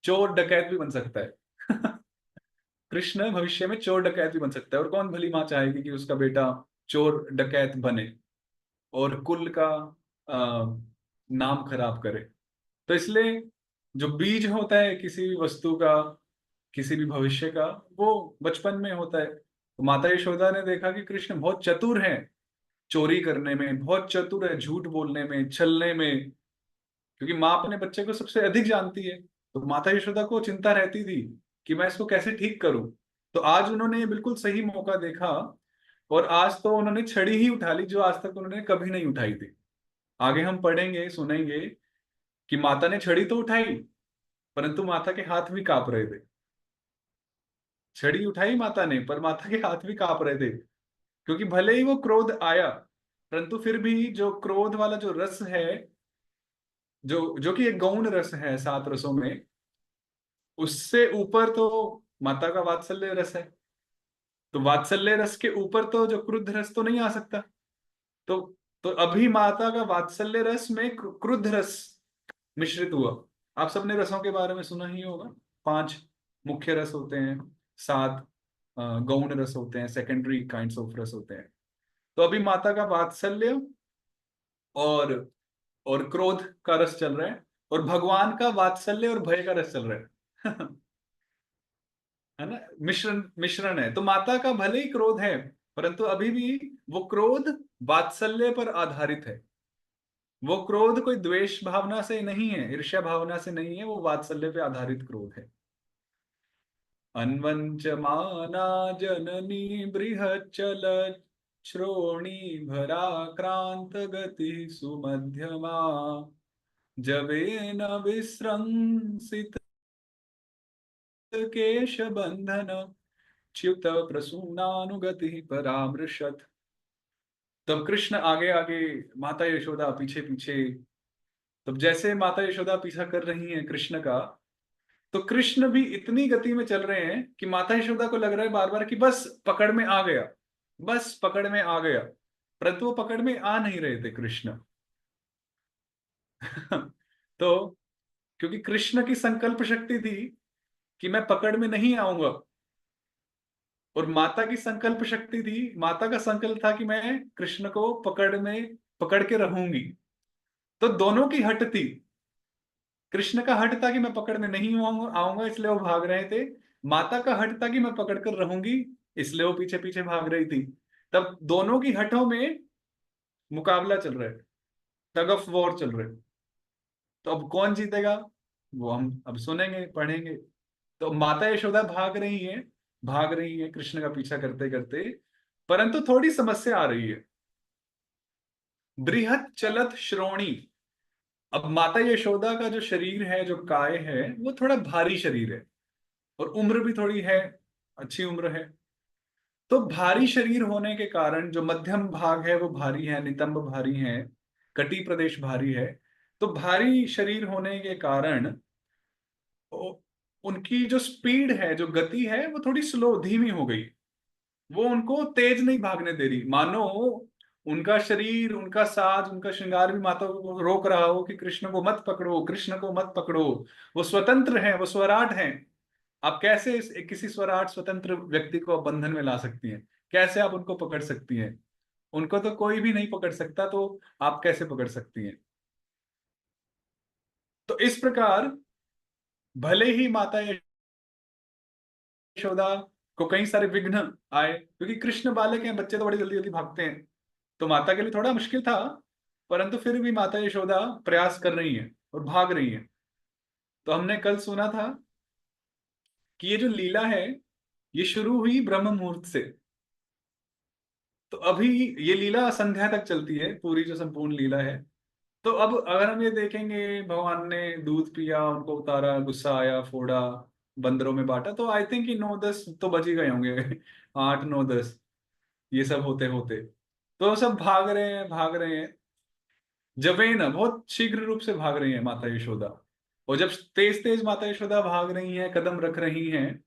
चोर डकैत भी बन सकता है। कृष्ण भविष्य में चोर डकैत भी बन सकता है, और कौन भली माँ चाहेगी कि उसका बेटा चोर डकैत बने और कुल का नाम खराब करे। तो इसलिए जो बीज होता है किसी भी वस्तु का, किसी भी भविष्य का, वो बचपन में होता है। तो माता यशोदा ने देखा कि कृष्ण बहुत चतुर है, चोरी करने में बहुत चतुर है, झूठ बोलने में, छलने में। क्योंकि माँ अपने बच्चे को सबसे अधिक जानती है, तो माता यशोदा को चिंता रहती थी कि मैं इसको कैसे ठीक करूं। तो आज उन्होंने ये बिल्कुल सही मौका देखा, और आज तो उन्होंने छड़ी ही उठा ली, जो आज तक उन्होंने कभी नहीं उठाई थी। आगे हम पढ़ेंगे, सुनेंगे कि माता ने छड़ी तो उठाई, परंतु माता के हाथ भी कांप रहे थे। छड़ी उठाई माता ने, पर माता के हाथ भी कांप रहे थे। क्योंकि भले ही वो क्रोध आया, परंतु फिर भी जो क्रोध वाला जो रस है, जो जो कि एक गौण रस है 7 रसों में, उससे ऊपर तो माता का वात्सल्य रस है। तो वात्सल्य रस के ऊपर तो जो क्रुद्ध रस तो नहीं आ सकता। तो तो अभी माता का वात्सल्य रस में क्रुद्ध रस मिश्रित हुआ। आप सबने रसों के बारे में सुना ही होगा। 5 मुख्य रस होते हैं, 7 गौण रस होते हैं, सेकेंडरी काइंड्स ऑफ रस होते हैं। तो अभी माता का वात्सल्य और क्रोध का रस चल रहा है, और भगवान का वात्सल्य और भय का रस चल रहा है। है ना? मिश्रण मिश्रण है। तो माता का भले ही क्रोध है, परंतु अभी भी वो क्रोध वात्सल्य पर आधारित है। वो क्रोध कोई द्वेष भावना से नहीं है, ईर्ष्या भावना से नहीं है, वो वात्सल्य पे आधारित क्रोध है। अन्वंचमाना जननी बृहच्चल श्रोणी भराक्रांत गति सुमध्यमा जवेन विस्रंसित केश बंधन च्युत प्रसूनानुगति परामृशत। तब कृष्ण आगे आगे, माता यशोदा पीछे पीछे। तब जैसे माता यशोदा पीछा कर रही हैं कृष्ण का, तो कृष्ण भी इतनी गति में चल रहे हैं कि माता यशोदा को लग रहा है बार बार कि बस पकड़ में आ गया, बस पकड़ में आ गया, परंतु वो पकड़ में आ नहीं रहे थे कृष्ण। तो क्योंकि कृष्ण की संकल्प शक्ति थी कि मैं पकड़ में नहीं आऊंगा, और माता की संकल्प शक्ति थी, माता का संकल्प था कि मैं कृष्ण को पकड़ के रहूंगी। तो दोनों की हट थी। कृष्ण का हट था कि मैं पकड़ में नहीं आऊंगा, इसलिए वो भाग रहे थे। माता का हट था कि मैं पकड़ कर रहूंगी, इसलिए वो पीछे पीछे भाग रही थी। तब दोनों की हटों में मुकाबला चल रहा है, टग ऑफ वॉर चल रहा है। तो अब कौन जीतेगा, वो हम अब सुनेंगे, पढ़ेंगे। तो माता यशोदा भाग रही है कृष्ण का पीछा करते करते, परंतु थोड़ी समस्या आ रही है। बृहत चलत श्रोणी। अब माता यशोदा का जो शरीर है, जो काय है, वो थोड़ा भारी शरीर है, और उम्र भी थोड़ी है, अच्छी उम्र है। तो भारी शरीर होने के कारण जो मध्यम भाग है वो भारी है, नितंब भारी है, कटी प्रदेश भारी है। तो भारी शरीर होने के कारण उनकी जो स्पीड है, जो गति है, वो थोड़ी स्लो, धीमी हो गई। वो उनको तेज नहीं भागने दे रही, मानो उनका शरीर, उनका साज, उनका श्रृंगार भी माता को रोक रहा हो कि कृष्ण को मत पकड़ो, कृष्ण को मत पकड़ो। वो स्वतंत्र हैं, वो स्वराट हैं। आप कैसे किसी स्वराट स्वतंत्र व्यक्ति को बंधन में ला सकती हैं? कैसे आप उनको पकड़ सकती हैं? उनको तो कोई भी नहीं पकड़ सकता, तो आप कैसे पकड़ सकती हैं? तो इस प्रकार भले ही माता यशोदा को कई सारे विघ्न आए, क्योंकि कृष्ण बालक हैं, बच्चे तो बड़ी जल्दी जल्दी भागते हैं, तो माता के लिए थोड़ा मुश्किल था। परंतु फिर भी माता यशोदा प्रयास कर रही है और भाग रही है। तो हमने कल सुना था कि ये जो लीला है, ये शुरू हुई ब्रह्म मुहूर्त से। तो अभी ये लीला संध्या तक चलती है, पूरी जो संपूर्ण लीला है। तो अब अगर हम ये देखेंगे, भगवान ने दूध पिया, उनको उतारा, गुस्सा आया, फोड़ा, बंदरों में बांटा, तो आई थिंक कि 9-10 तो बज ही गए होंगे। 8-9-10, ये सब होते होते तो सब भाग रहे हैं। जबेन बहुत शीघ्र रूप से भाग रही है माता यशोदा। और जब तेज तेज माता यशोदा भाग रही हैं, कदम रख रही हैं,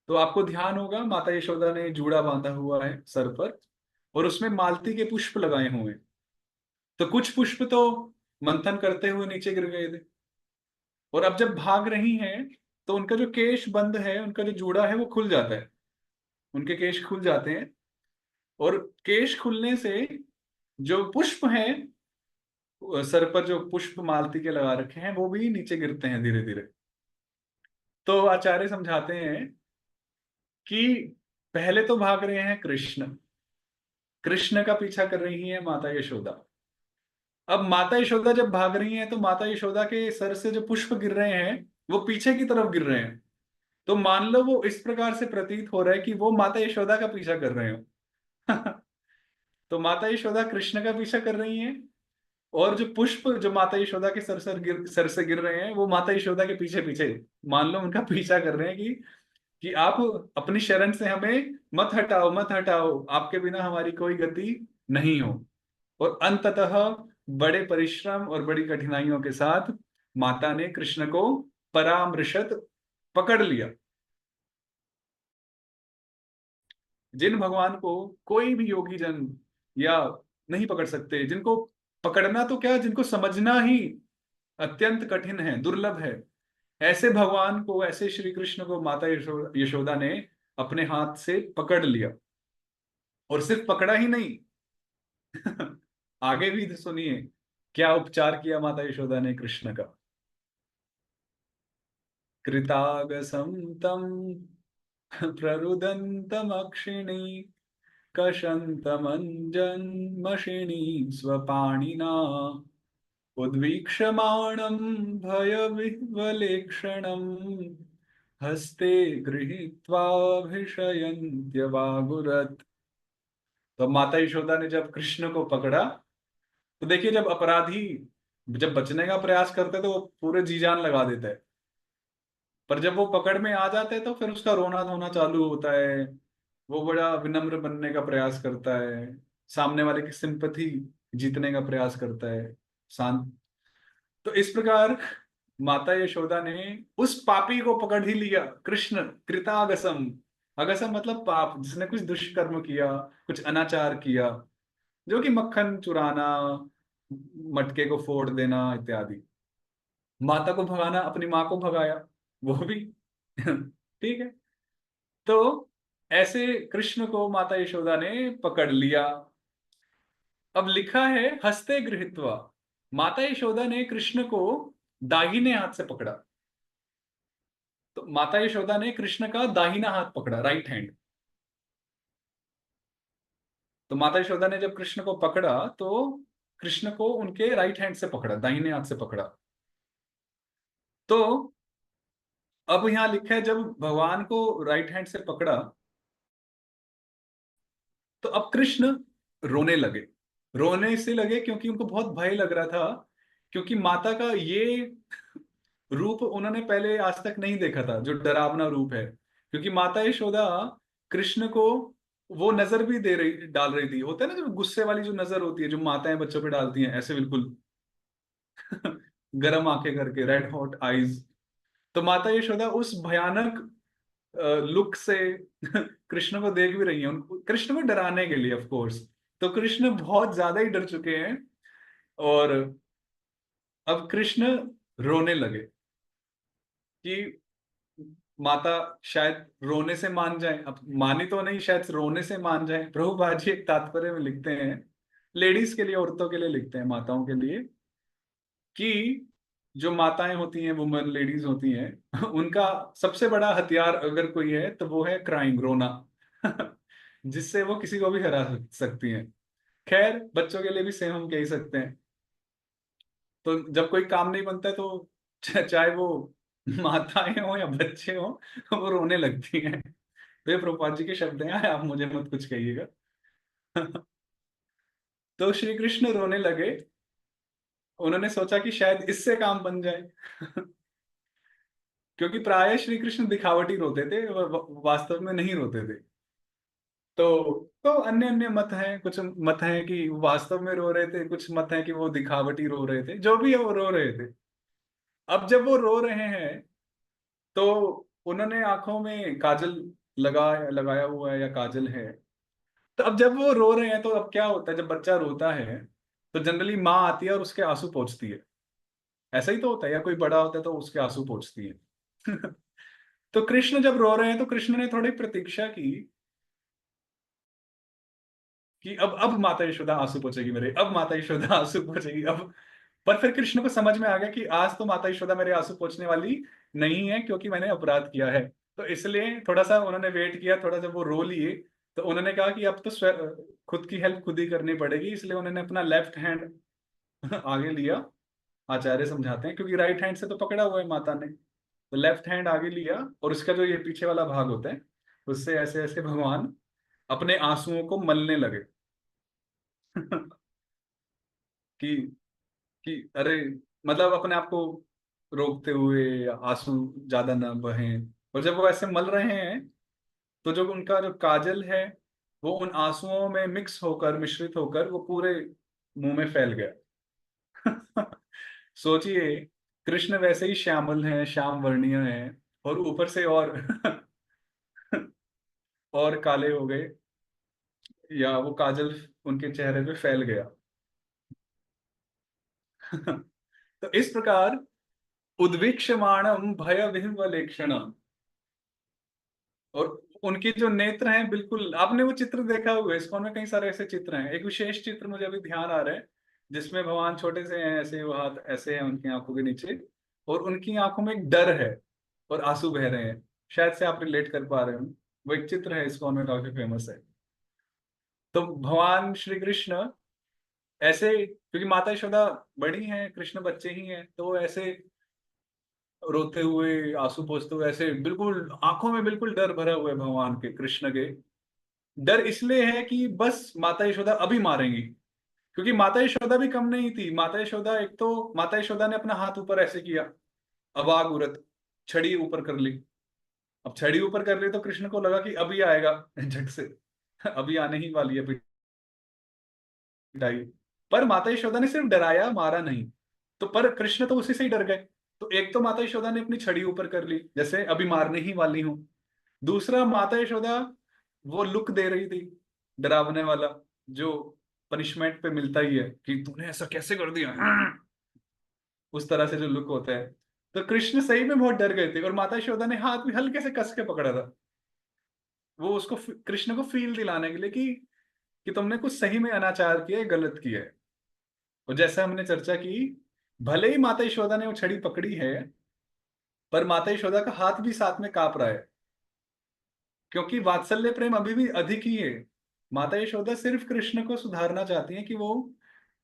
तो आपको ध्यान होगा माता यशोदा ने जूड़ा बांधा हुआ है सर पर, और उसमें मालती के पुष्प लगाए हुए हैं। तो कुछ पुष्प तो मंथन करते हुए नीचे गिर गए थे। और अब जब भाग रही हैं, तो उनका जो केश बंद है, उनका जो जूड़ा है, वो खुल जाता है। उनके केश खुल जाते हैं, और केश खुलने से जो पुष्प हैं, सर पर जो पुष्प मालती के लगा रखे हैं, वो भी नीचे गिरते हैं धीरे धीरे। तो आचार्य समझाते हैं कि पहले तो भाग रहे हैं कृष्ण, कृष्ण का पीछा कर रही है माता यशोदा। अब माता यशोदा जब भाग रही हैं, तो माता यशोदा के सर से जो पुष्प गिर रहे हैं, वो पीछे की तरफ गिर रहे हैं। तो मान लो वो इस प्रकार से प्रतीत हो रहा है कि वो माता यशोदा का पीछा कर रहे हो। तो माता यशोदा कृष्ण का पीछा कर रही हैं, और जो पुष्प जो माता यशोदा के सर से गिर रहे हैं, वो माता यशोदा के पीछे पीछे, मान लो उनका पीछा कर रहे हैं कि आप अपनी शरण से हमें मत हटाओ, मत हटाओ, आपके बिना हमारी कोई गति नहीं हो। और अंततः बड़े परिश्रम और बड़ी कठिनाइयों के साथ माता ने कृष्ण को परामृशत, पकड़ लिया। जिन भगवान को कोई भी योगी जन या नहीं पकड़ सकते, जिनको पकड़ना तो क्या, जिनको समझना ही अत्यंत कठिन है, दुर्लभ है, ऐसे भगवान को, ऐसे श्री कृष्ण को माता यशोदा ने अपने हाथ से पकड़ लिया। और सिर्फ पकड़ा ही नहीं, आगे भी तो सुनिए क्या उपचार किया माता यशोदा ने कृष्ण का। कृतागसं तं प्ररुदन्तमक्षिणी कषन्तमञ्जन्मषिणी स्वपाणिना उद्वीक्षमाणं भयविह्वलेक्षणं हस्ते गृहीत्वाभिशयन्त्यवागुरत्। तो माता यशोदा ने जब कृष्ण को पकड़ा, तो देखिए जब अपराधी जब बचने का प्रयास करते तो वो पूरे जी जान लगा देते हैं, पर जब वो पकड़ में आ जाते हैं तो फिर उसका रोना धोना चालू होता है। वो बड़ा विनम्र बनने का प्रयास करता है, सामने वाले की सिंपथी जीतने का प्रयास करता है, शांत। तो इस प्रकार माता यशोदा ने उस पापी को पकड़ ही लिया, कृष्ण कृतागसम। अगसम मतलब पाप, जिसने कुछ दुष्कर्म किया, कुछ अनाचार किया, जो कि मक्खन चुराना, मटके को फोड़ देना इत्यादि। माता को भगाना, अपनी माँ को भगाया, वो भी ठीक है। तो ऐसे कृष्ण को माता यशोदा ने पकड़ लिया। अब लिखा है हस्ते गृहीत्वा, माता यशोदा ने कृष्ण को दाहिने हाथ से पकड़ा। तो माता यशोदा ने कृष्ण का दाहिना हाथ पकड़ा, राइट हैंड। तो माता यशोदा ने जब कृष्ण को पकड़ा तो कृष्ण को उनके राइट हैंड से पकड़ा, दाहिने हाथ से पकड़ा। तो अब यहां लिखा है जब भगवान को राइट हैंड से पकड़ा, तो अब कृष्ण रोने लगे। रोने इसलिए लगे क्योंकि उनको बहुत भय लग रहा था, क्योंकि माता का ये रूप उन्होंने पहले आज तक नहीं देखा था, जो डरावना रूप है। क्योंकि माता यशोदा कृष्ण को वो नजर भी दे रही डाल रही थी, होता है ना जो गुस्से वाली जो नजर होती है, जो माताएं बच्चों पे डालती हैं ऐसे बिल्कुल गरम आंखें करके, रेड हॉट आईज। तो माता यशोदा उस भयानक लुक से कृष्ण को देख भी रही है, उनको कृष्ण को डराने के लिए ऑफ कोर्स। तो कृष्ण बहुत ज्यादा ही डर चुके हैं, और अब कृष्ण रोने लगे कि माता शायद रोने से मान जाए। अब मानी तो नहीं, शायद रोने से मान जाए। प्रभुपाद जी एक तात्पर्य में लिखते हैं, लेडीज के लिए, औरतों के लिए लिखते हैं, माताओं के लिए, कि जो माताएं होती हैं, वुमन लेडीज होती हैं, उनका सबसे बड़ा हथियार अगर कोई है तो वो है क्राइंग, रोना। जिससे वो किसी को भी हरा सकती हैं। खैर बच्चों के लिए भी सेम हम कह ही सकते हैं। तो जब कोई काम नहीं बनता है तो चाहे वो माताएं हो या बच्चे हो, वो रोने लगती हैं। तो ये प्रभुपाद जी के शब्द हैं, आप मुझे मत कुछ कहिएगा। तो श्री कृष्ण रोने लगे। उन्होंने सोचा कि शायद इससे काम बन जाए। क्योंकि प्राय श्री कृष्ण दिखावटी रोते थे, वास्तव में नहीं रोते थे। तो अन्य अन्य मत हैं, कुछ मत हैं कि वो वास्तव में रो रहे थे, कुछ मत हैं कि वो दिखावटी रो रहे थे, जो भी है वो रो रहे थे। अब जब वो रो रहे हैं तो उन्होंने आंखों में काजल लगाया हुआ है, या काजल है। तो अब जब वो रो रहे हैं तो अब क्या होता है, जब बच्चा रोता है तो जनरली माँ आती है और उसके आंसू पोंछती है। ऐसा ही तो होता है, या कोई बड़ा होता है तो उसके आंसू पोंछती है। तो कृष्ण जब रो रहे हैं तो कृष्ण ने थोड़ी प्रतीक्षा की कि अब माता यशोदा आंसू पोंछेगी मेरे, अब माता यशोदा आंसू पोंछेगी अब। पर फिर कृष्ण को समझ में आ गया कि आज तो माता यशोदा मेरे आंसू पोंछने वाली नहीं है, क्योंकि मैंने अपराध किया है। तो इसलिए थोड़ा सा उन्होंने वेट किया, थोड़ा जब वो रो लिए तो उन्होंने कहा कि अब तो खुद की हेल्प खुद ही करनी पड़ेगी। इसलिए उन्होंने अपना लेफ्ट हैंड आगे लिया। आचार्य समझाते हैं क्योंकि राइट हैंड से तो पकड़ा हुआ है माता ने, तो लेफ्ट हैंड आगे लिया, और उसका जो ये पीछे वाला भाग होता है, उससे ऐसे ऐसे भगवान अपने आंसुओं को मलने लगे। कि कि अरे, मतलब अपने आप को रोकते हुए, आंसू ज्यादा ना बहें। और जब वो ऐसे मल रहे हैं तो जो उनका जो काजल है वो उन आंसुओं में मिक्स होकर, मिश्रित होकर वो पूरे मुंह में फैल गया। सोचिए, कृष्ण वैसे ही श्यामल हैं, श्याम वर्णीय हैं, और ऊपर से और काले हो गए, या वो काजल उनके चेहरे पे फैल गया। तो इस प्रकार उद्वीक्षमाणम भय विह्वलेक्षणम, और उनके जो नेत्र हैं, बिल्कुल आपने वो चित्र देखा हुआ है, इसको में कई सारे ऐसे चित्र हैं। एक विशेष चित्र मुझे अभी ध्यान आ रहा है, जिसमें भगवान छोटे से हैं, ऐसे वो हाथ ऐसे हैं उनकी आंखों के नीचे, और उनकी आंखों में एक डर है और आंसू बह रहे हैं। शायद से आप रिलेट कर पा रहे हो। वो एक चित्र है, इसको में काफी फेमस है। तो भगवान श्री कृष्ण ऐसे, क्योंकि माता यशोदा बड़ी हैं, कृष्ण बच्चे ही हैं, तो वो ऐसे रोते हुए, आंसू पोंछते हुए, ऐसे बिल्कुल आंखों में बिल्कुल डर भरा हुआ है भगवान के, कृष्ण के। डर इसलिए है कि बस माता यशोदा अभी मारेंगी, क्योंकि माता यशोदा भी कम नहीं थी। माता यशोदा, एक तो माता यशोदा ने अपना हाथ ऊपर ऐसे किया, अवाग उरत, छड़ी ऊपर कर ली। अब छड़ी ऊपर कर ली तो कृष्ण को लगा कि अभी आएगा झट से, अभी आने ही वाली है पिटाई। पर माता यशोदा ने सिर्फ डराया, मारा नहीं। तो पर कृष्ण तो उसी से ही डर गए। तो एक तो माता यशोदा ने अपनी छड़ी ऊपर कर ली, जैसे अभी मारने ही वाली हूं। दूसरा, माता यशोदा वो लुक दे रही थी, डरावने वाला, जो पनिशमेंट पे मिलता ही है कि तूने ऐसा कैसे कर दिया, उस तरह से जो लुक होता है। तो कृष्ण सही में बहुत डर गए थे, और माता यशोदा ने हाथ भी हल्के से कस के पकड़ा था, वो उसको, कृष्ण को फील दिलाने के लिए कि तुमने कुछ सही में अनाचार किया है, गलत किया है। और जैसा हमने चर्चा की, भले ही माता यशोदा ने वो छड़ी पकड़ी है, पर माता यशोदा का हाथ भी साथ में कांप रहा है, क्योंकि वात्सल्य प्रेम अभी भी अधिक ही है। माता यशोदा सिर्फ कृष्ण को सुधारना चाहती हैं कि वो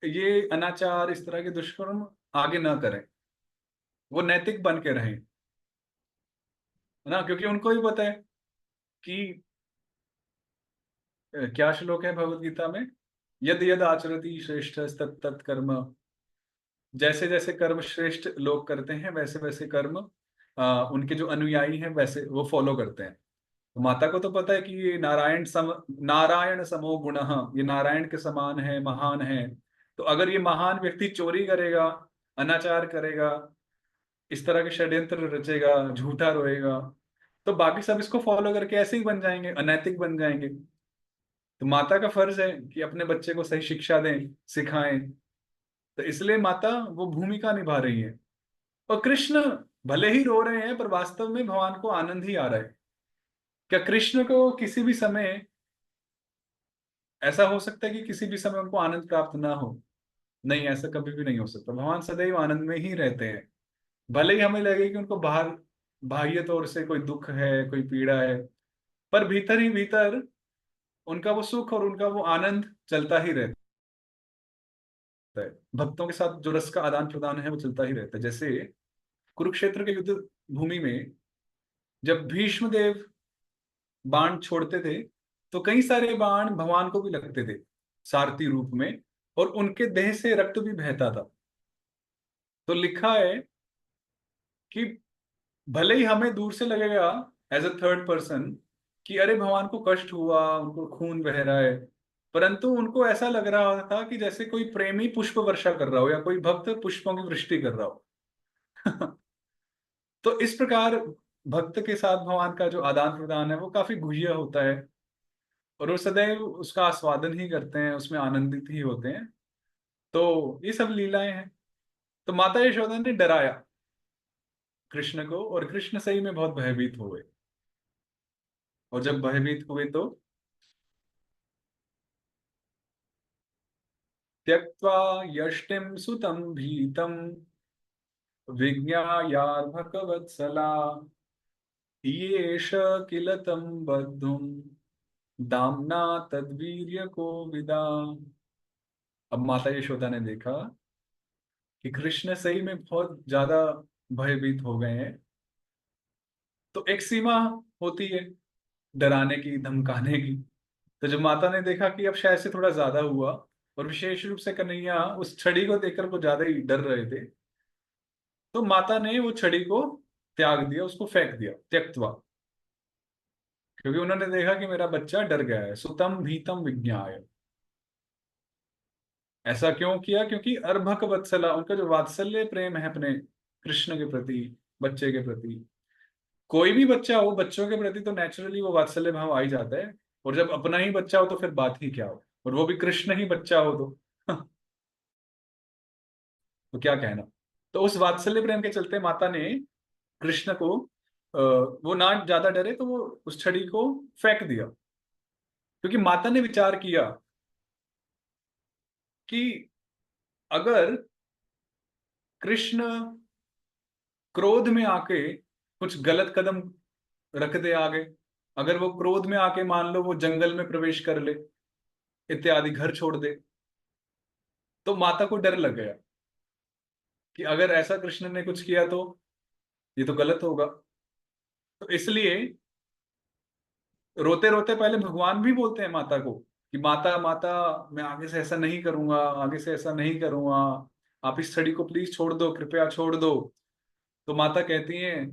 ये अनाचार, इस तरह के दुष्कर्म आगे ना करें, वो नैतिक बन के रहें, है ना। क्योंकि उनको भी पता है कि क्या श्लोक है भगवत गीता में, यद यद आचरति श्रेष्ठ तत् तत् कर्म, जैसे जैसे कर्म श्रेष्ठ लोग करते हैं, वैसे वैसे कर्म उनके जो अनुयायी हैं वैसे वो फॉलो करते हैं। तो माता को तो पता है कि ये नारायण समो गुणः, ये नारायण के समान है, महान है। तो अगर ये महान व्यक्ति चोरी करेगा, अनाचार करेगा, इस तरह के षड्यंत्र रचेगा, झूठा रोएगा, तो बाकी सब इसको फॉलो करके ऐसे ही बन जाएंगे, अनैतिक बन जाएंगे। तो माता का फर्ज है कि अपने बच्चे को सही शिक्षा दें, सिखाएं। तो इसलिए माता वो भूमिका निभा रही है। और कृष्ण भले ही रो रहे हैं, पर वास्तव में भगवान को आनंद ही आ रहा है। क्या कृष्ण को किसी भी समय ऐसा हो सकता है कि किसी भी समय उनको आनंद प्राप्त ना हो? नहीं, ऐसा कभी भी नहीं हो सकता। भगवान सदैव आनंद में ही रहते हैं। भले ही हमें लगे कि उनको बाहर, बाह्य तौर से कोई दुख है, कोई पीड़ा है, पर भीतर ही भीतर उनका वो सुख और उनका वो आनंद चलता ही रहता है। भक्तों के साथ जो रस का आदान प्रदान है वो चलता ही रहता है। जैसे कुरुक्षेत्र के युद्ध भूमि में जब भीष्म देव बाण छोड़ते थे, तो कई सारे बाण भगवान को भी लगते थे सारथी रूप में, और उनके देह से रक्त भी बहता था। तो लिखा है कि भले ही हमें दूर से लगेगा एज अ थर्ड पर्सन कि अरे भगवान को कष्ट हुआ, उनको खून बह रहा है, परंतु उनको ऐसा लग रहा था कि जैसे कोई प्रेमी पुष्प वर्षा कर रहा हो, या कोई भक्त पुष्पों की वृष्टि कर रहा हो। तो इस प्रकार भक्त के साथ भगवान का जो आदान प्रदान है वो काफी गुह्य होता है, और वो सदैव उसका आस्वादन ही करते हैं, उसमें आनंदित ही होते हैं। तो ये सब लीलाएं हैं। तो माता यशोदा ने डराया कृष्ण को, और कृष्ण सही में बहुत भयभीत हो गए। और जब भयभीत हुए तो त्यक्त्वा यष्टिं सुतं भीतं विज्ञायार्भकवत्सला येष किल तं बद्धुं दाम्ना तद्वीर्य को विदा। अब माता यशोदा ने देखा कि कृष्ण सही में बहुत ज्यादा भयभीत हो गए हैं। तो एक सीमा होती है डराने की, धमकाने की। तो जब माता ने देखा कि अब शायद से थोड़ा ज्यादा हुआ, और विशेष रूप से कन्हैया उस छड़ी को देखकर को ज्यादा ही डर रहे थे, तो माता ने वो छड़ी को त्याग दिया, उसको फेंक दिया, त्यक्तवा। क्योंकि उन्होंने देखा कि मेरा बच्चा डर गया है। सुतम भीतम विज्ञाय। ऐसा क्यों किया? क्योंकि अर्भक वत्सला, उनका जो वात्सल्य प्रेम है अपने कृष्ण के प्रति, बच्चे के प्रति। कोई भी बच्चा हो, बच्चों के प्रति तो नेचुरली वो वात्सल्य भाव आ ही जाता है। और जब अपना ही बच्चा हो तो फिर बात ही क्या हो, और वो भी कृष्ण ही बच्चा हो तो तो क्या कहना। तो उस वात्सल्य प्रेम के चलते माता ने कृष्ण को वो ना ज्यादा डरे तो वो उस छड़ी को फेंक दिया। क्योंकि माता ने विचार किया कि अगर कृष्ण क्रोध में आके कुछ गलत कदम रख दे आगे, अगर वो क्रोध में आके मान लो वो जंगल में प्रवेश कर ले इत्यादि, घर छोड़ दे, तो माता को डर लग गया कि अगर ऐसा कृष्ण ने कुछ किया तो ये तो गलत होगा। तो इसलिए रोते रोते पहले भगवान भी बोलते हैं माता को कि माता माता, मैं आगे से ऐसा नहीं करूंगा, आगे से ऐसा नहीं करूंगा, आप इस छड़ी को प्लीज छोड़ दो, कृपया छोड़ दो। तो माता कहती है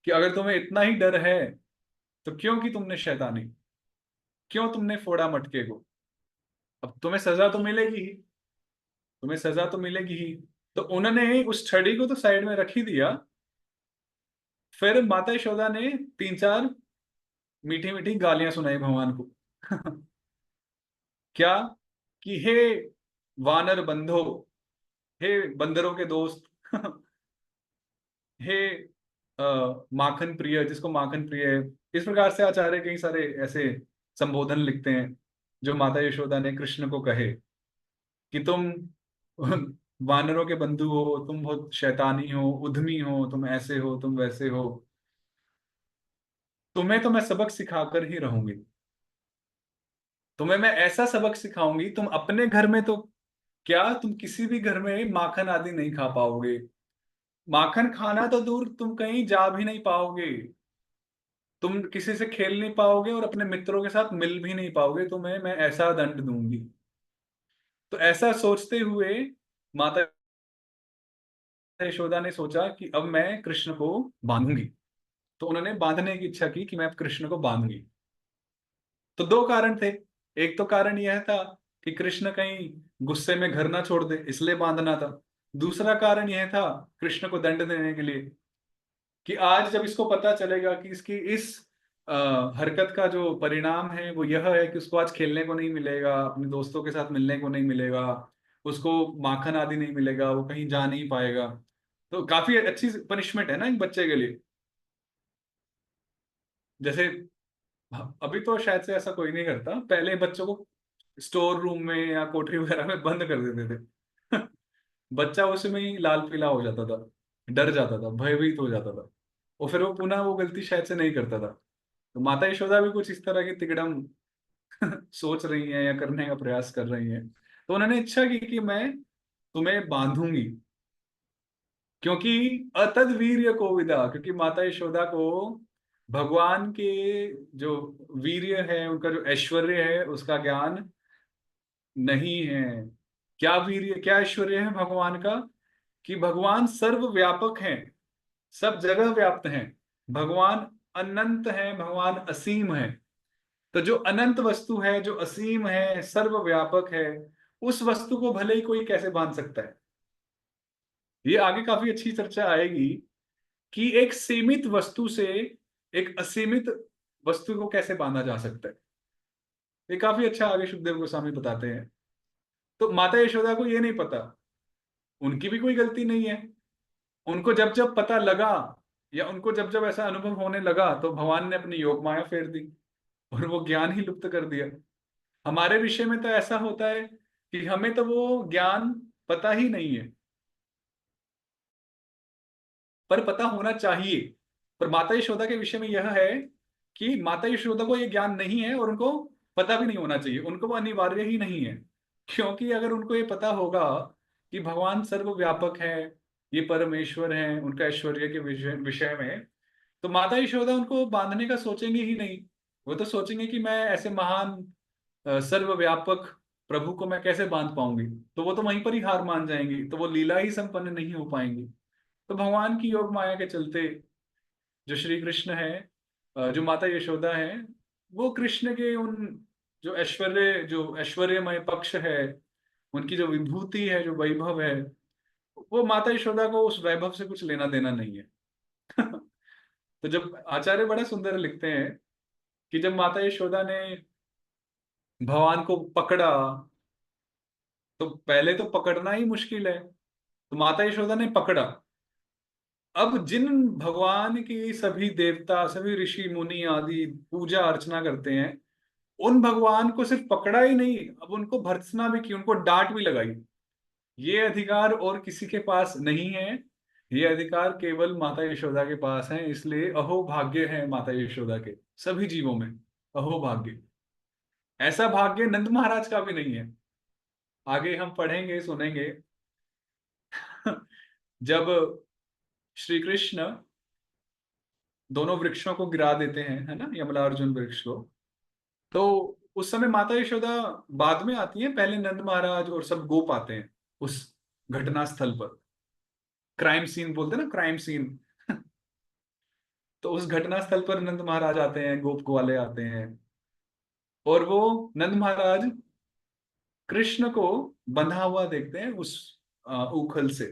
कि अगर तुम्हें इतना ही डर है तो क्यों की तुमने शैतानी, क्यों तुमने फोड़ा मटके को, अब तुम्हें सजा तो मिलेगी ही, तुम्हें सजा तो मिलेगी ही। तो उन्होंने उस छड़ी को तो साइड में रख ही दिया। फिर माता यशोदा ने तीन चार मीठी मीठी गालियां सुनाई भगवान को। क्या? कि हे वानर बंधो, हे बंदरों के दोस्त, हे माखन प्रिय, जिसको माखन प्रिय है, इस प्रकार से आचार्य कई सारे ऐसे संबोधन लिखते हैं जो माता यशोदा ने कृष्ण को कहे कि तुम वानरों के बंधु हो, तुम बहुत शैतानी हो, उद्यमी हो, तुम ऐसे हो, तुम वैसे हो, तुम्हें तो मैं सबक सिखाकर ही रहूंगी, तुम्हें मैं ऐसा सबक सिखाऊंगी, तुम अपने घर में तो क्या, तुम किसी भी घर में माखन आदि नहीं खा पाओगे। माखन खाना तो दूर, तुम कहीं जा भी नहीं पाओगे, तुम किसी से खेल नहीं पाओगे और अपने मित्रों के साथ मिल भी नहीं पाओगे, तुम्हें मैं ऐसा दंड दूंगी। तो ऐसा सोचते हुए माता यशोदा ने सोचा कि अब मैं कृष्ण को बांधूंगी। तो उन्होंने बांधने की इच्छा की कि मैं अब कृष्ण को बांधूंगी। तो दो कारण थे। एक तो कारण यह था कि कृष्ण कहीं गुस्से में घर ना छोड़ दे, इसलिए बांधना था। दूसरा कारण यह था कृष्ण को दंड देने के लिए कि आज जब इसको पता चलेगा कि इसकी इस हरकत का जो परिणाम है वो यह है कि उसको आज खेलने को नहीं मिलेगा, अपने दोस्तों के साथ मिलने को नहीं मिलेगा, उसको माखन आदि नहीं मिलेगा, वो कहीं जा नहीं पाएगा। तो काफी अच्छी पनिशमेंट है ना एक बच्चे के लिए। जैसे अभी तो शायद से ऐसा कोई नहीं करता, पहले बच्चों को स्टोर रूम में या कोठरी वगैरह में बंद कर देते थे। बच्चा उसमें ही लाल पीला हो जाता था, डर जाता था, भयभीत हो जाता था, और फिर वो पुनः वो गलती शायद से नहीं करता था। तो माता यशोदा भी कुछ इस तरह की तिकड़म सोच रही हैं या करने का प्रयास कर रही हैं। तो उन्होंने इच्छा की कि मैं तुम्हें बांधूंगी, क्योंकि अतद वीर्य कोविदा, क्योंकि माता यशोदा को भगवान के जो वीर्य है, उनका जो ऐश्वर्य है, उसका ज्ञान नहीं है। क्या वीर्य, क्या ऐश्वर्य है भगवान का? कि भगवान सर्वव्यापक हैं, सब जगह व्याप्त हैं, भगवान अनंत है, भगवान असीम है। तो जो अनंत वस्तु है, जो असीम है, सर्वव्यापक है, उस वस्तु को भले ही कोई कैसे बांध सकता है? ये आगे काफी अच्छी चर्चा आएगी कि एक सीमित वस्तु से एक असीमित वस्तु को कैसे बांधा जा सकता है। ये काफी अच्छा आगे सुखदेव गोस्वामी बताते हैं। तो माता यशोदा को ये नहीं पता, उनकी भी कोई गलती नहीं है। उनको जब जब पता लगा या उनको जब जब ऐसा अनुभव होने लगा तो भगवान ने अपनी योग माया फेर दी और वो ज्ञान ही लुप्त कर दिया। हमारे विषय में तो ऐसा होता है कि हमें तो वो ज्ञान पता ही नहीं है, पर पता होना चाहिए। पर माता यशोदा के विषय में यह है कि माता यशोदा को ये ज्ञान नहीं है और उनको पता भी नहीं होना चाहिए, उनको वो अनिवार्य ही नहीं है। क्योंकि अगर उनको ये पता होगा कि भगवान सर्वव्यापक है, ये परमेश्वर है, उनका ऐश्वर्य के विषय विषय में, तो माता यशोदा उनको बांधने का सोचेंगे ही नहीं। वो तो सोचेंगे कि मैं ऐसे महान सर्वव्यापक प्रभु को मैं कैसे बांध पाऊंगी। तो वो तो वहीं पर ही हार मान जाएंगी, तो वो लीला ही संपन्न नहीं हो पाएंगी। तो भगवान की योग माया के चलते जो श्री कृष्ण है, जो माता यशोदा है, वो कृष्ण के उन जो ऐश्वर्यमय पक्ष है, उनकी जो विभूति है, जो वैभव है, वो माता यशोदा को उस वैभव से कुछ लेना देना नहीं है। तो जब आचार्य बड़ा सुंदर लिखते हैं कि जब माता यशोदा ने भगवान को पकड़ा, तो पहले तो पकड़ना ही मुश्किल है, तो माता यशोदा ने पकड़ा। अब जिन भगवान की सभी देवता, सभी ऋषि मुनि आदि पूजा अर्चना करते हैं, उन भगवान को सिर्फ पकड़ा ही नहीं, अब उनको भर्त्सना भी की, उनको डांट भी लगाई। ये अधिकार और किसी के पास नहीं है, ये अधिकार केवल माता यशोदा के पास है। इसलिए अहो भाग्य है माता यशोदा के सभी जीवों में, अहो भाग्य। ऐसा भाग्य नंद महाराज का भी नहीं है। आगे हम पढ़ेंगे, सुनेंगे। जब श्री कृष्ण दोनों वृक्षों को गिरा देते हैं, है ना, यमला अर्जुन वृक्ष को, तो उस समय माता यशोदा बाद में आती है, पहले नंद महाराज और सब गोप आते हैं उस घटना स्थल पर। क्राइम सीन बोलते हैं ना, क्राइम सीन। तो उस घटना स्थल पर नंद महाराज आते हैं, गोप ग्वाले आते हैं, और वो नंद महाराज कृष्ण को बंधा हुआ देखते हैं उस उखल से।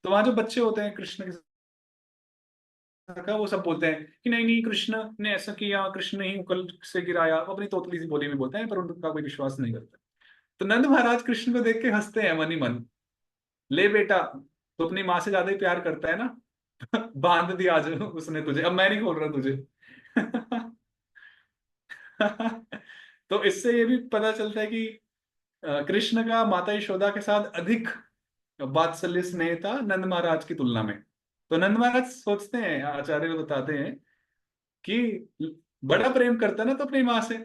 तो वहां जो बच्चे होते हैं कृष्ण के का, वो सब बोलते हैं कि नहीं नहीं, कृष्ण ने ऐसा किया, कृष्ण ने ही उकल से गिराया। वो अपनी तोतली सी बोली में बोलते हैं, पर उनका कोई विश्वास नहीं करता। तो नंद महाराज कृष्ण को देख के हंसते हैं मन ही मन। ले बेटा, तो अपनी माँ से ज्यादा ही प्यार करता है ना। बांध दिया आज उसने तुझे, अब मैं नहीं खोल रहा तुझे। तो इससे ये भी पता चलता है कि कृष्ण का माता यशोदा के साथ अधिक वात्सल्य स्नेह था नंद महाराज की तुलना में। तो नंद महाराज सोचते हैं, आचार्य बताते हैं कि बड़ा प्रेम करता ना तो अपनी माँ से।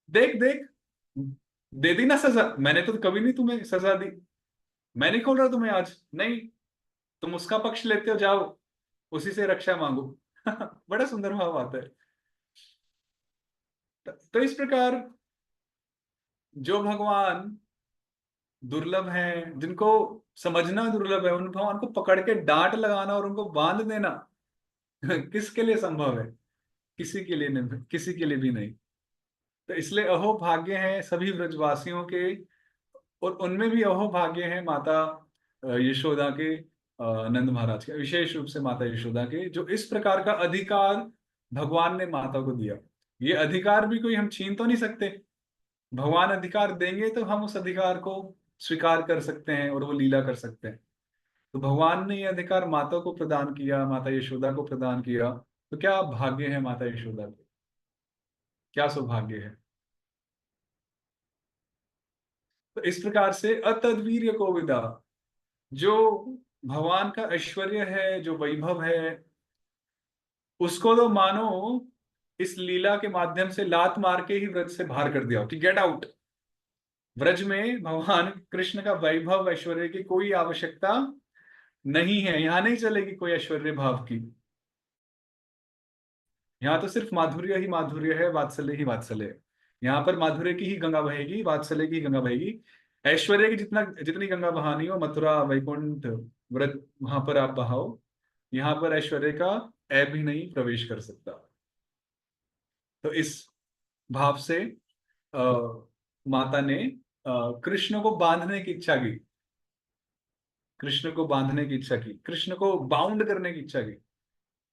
देख देख, दे दी ना सजा, मैंने तो कभी नहीं तुम्हें सजा दी। मैं नहीं खोल रहा तुम्हें आज, नहीं, तुम उसका पक्ष लेते हो, जाओ उसी से रक्षा मांगो। बड़ा सुंदर भाव आता है। तो इस प्रकार जो भगवान दुर्लभ हैं, जिनको समझना दुर्लभ है, उन भगवान को पकड़ के डांट लगाना और उनको बांध देना किसके लिए संभव है? किसी के लिए नहीं, किसी के लिए भी नहीं। तो इसलिए अहो भाग्य है सभी ब्रजवासियों के, और उनमें भी अहो भाग्य है माता यशोदा के, नंद महाराज के, विशेष रूप से माता यशोदा के, जो इस प्रकार का अधिकार भगवान ने माता को दिया। ये अधिकार भी कोई हम छीन तो नहीं सकते। भगवान अधिकार देंगे तो हम उस अधिकार को स्वीकार कर सकते हैं और वो लीला कर सकते हैं। तो भगवान ने ये अधिकार माता को प्रदान किया, माता यशोदा को प्रदान किया। तो क्या भाग्य है माता यशोदा के, क्या सौभाग्य है। तो इस प्रकार से अतद्वीर्य को विदा, जो भगवान का ऐश्वर्य है, जो वैभव है, उसको तो मानो इस लीला के माध्यम से लात मार के ही व्रज से बाहर कर दिया हो कि गेट आउट। व्रज में भगवान कृष्ण का वैभव ऐश्वर्य की कोई आवश्यकता नहीं है, यहां नहीं चलेगी कोई ऐश्वर्य भाव की। यहाँ तो सिर्फ माधुर्य ही माधुर्य है, वात्सल्य ही वात्सल्य है। यहाँ पर माधुर्य की ही गंगा बहेगी, वात्सल्य की ही गंगा बहेगी। ऐश्वर्य की जितना जितनी गंगा बहानी हो, मथुरा वैकुंठ व्रत वहां पर आप बहाओ। यहाँ पर ऐश्वर्य का ऐ भी नहीं प्रवेश कर सकता। तो इस भाव से माता ने कृष्ण को बांधने की इच्छा की, कृष्ण को बांधने की इच्छा की, कृष्ण को बाउंड करने की इच्छा की।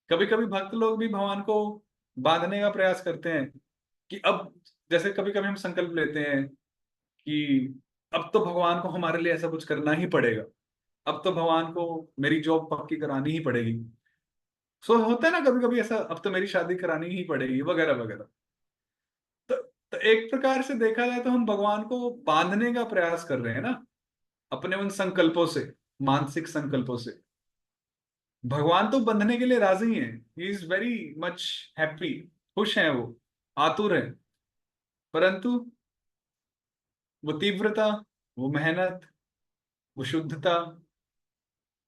कभी कभी भक्त लोग भी भगवान को बांधने का प्रयास करते हैं कि अब, जैसे कभी कभी हम संकल्प लेते हैं कि अब तो भगवान को हमारे लिए ऐसा कुछ करना ही पड़ेगा, अब तो भगवान को मेरी जॉब पक्की करानी ही पड़ेगी। सो होता है ना कभी कभी ऐसा, अब तो मेरी शादी करानी ही पड़ेगी, वगैरह वगैरह। तो एक प्रकार से देखा जाए तो हम भगवान को बांधने का प्रयास कर रहे हैं ना, अपने उन संकल्पों से, मानसिक संकल्पों से। भगवान तो बंधने के लिए राजी हैं, he is very much happy, खुश हैं वो, आतुर हैं। परंतु वो तीव्रता, वो मेहनत, वो शुद्धता,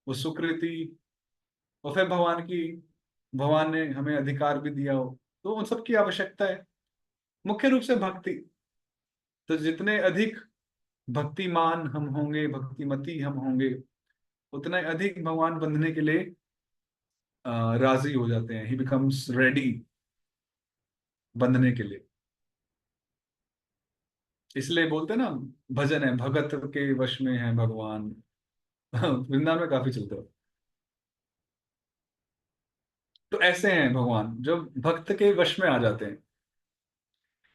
वो सुकृति, और फिर भगवान ने हमें अधिकार भी दिया हो, तो उन सब की आवश्यकता है। मुख्य रूप से भक्ति। तो जितने अधिक भक्तिमान हम होंगे, भक्तिमती हम होंगे, उतना अधिक भगवान बंधने के लिए राजी हो जाते हैं, ही बिकम्स रेडी बंधने के लिए। इसलिए बोलते हैं ना, भजन है भगत के वश में है भगवान। वृंदावन में काफी चलते हो। तो ऐसे हैं भगवान जो भक्त के वश में आ जाते हैं।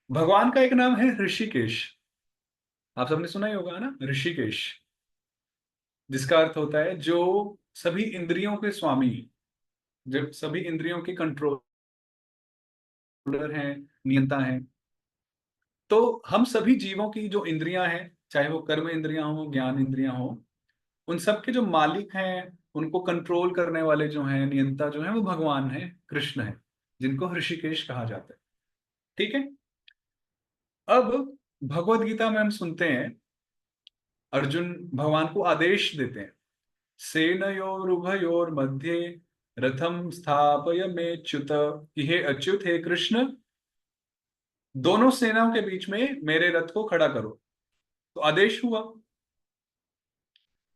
भगवान का एक नाम है ऋषिकेश। आप सबने सुना ही होगा ना, ऋषिकेश, जिसका अर्थ होता है जो सभी इंद्रियों के स्वामी, जब सभी इंद्रियों के कंट्रोलर हैं, नियंता हैं। तो हम सभी जीवों की जो इंद्रियां हैं, चाहे वो कर्म इंद्रियां हो, ज्ञान इंद्रियां हो, उन सब के जो मालिक हैं, उनको कंट्रोल करने वाले जो हैं, नियंता जो हैं, वो भगवान है, कृष्ण है, जिनको ऋषिकेश कहा जाता है। ठीक है। अब भगवत गीता में हम सुनते हैं अर्जुन भगवान को आदेश देते हैं, सेनयोरुभयोर मध्य रथम स्थापय मेच्युत, कि हे अच्युत, हे कृष्ण, दोनों सेनाओं के बीच में मेरे रथ को खड़ा करो। तो आदेश हुआ।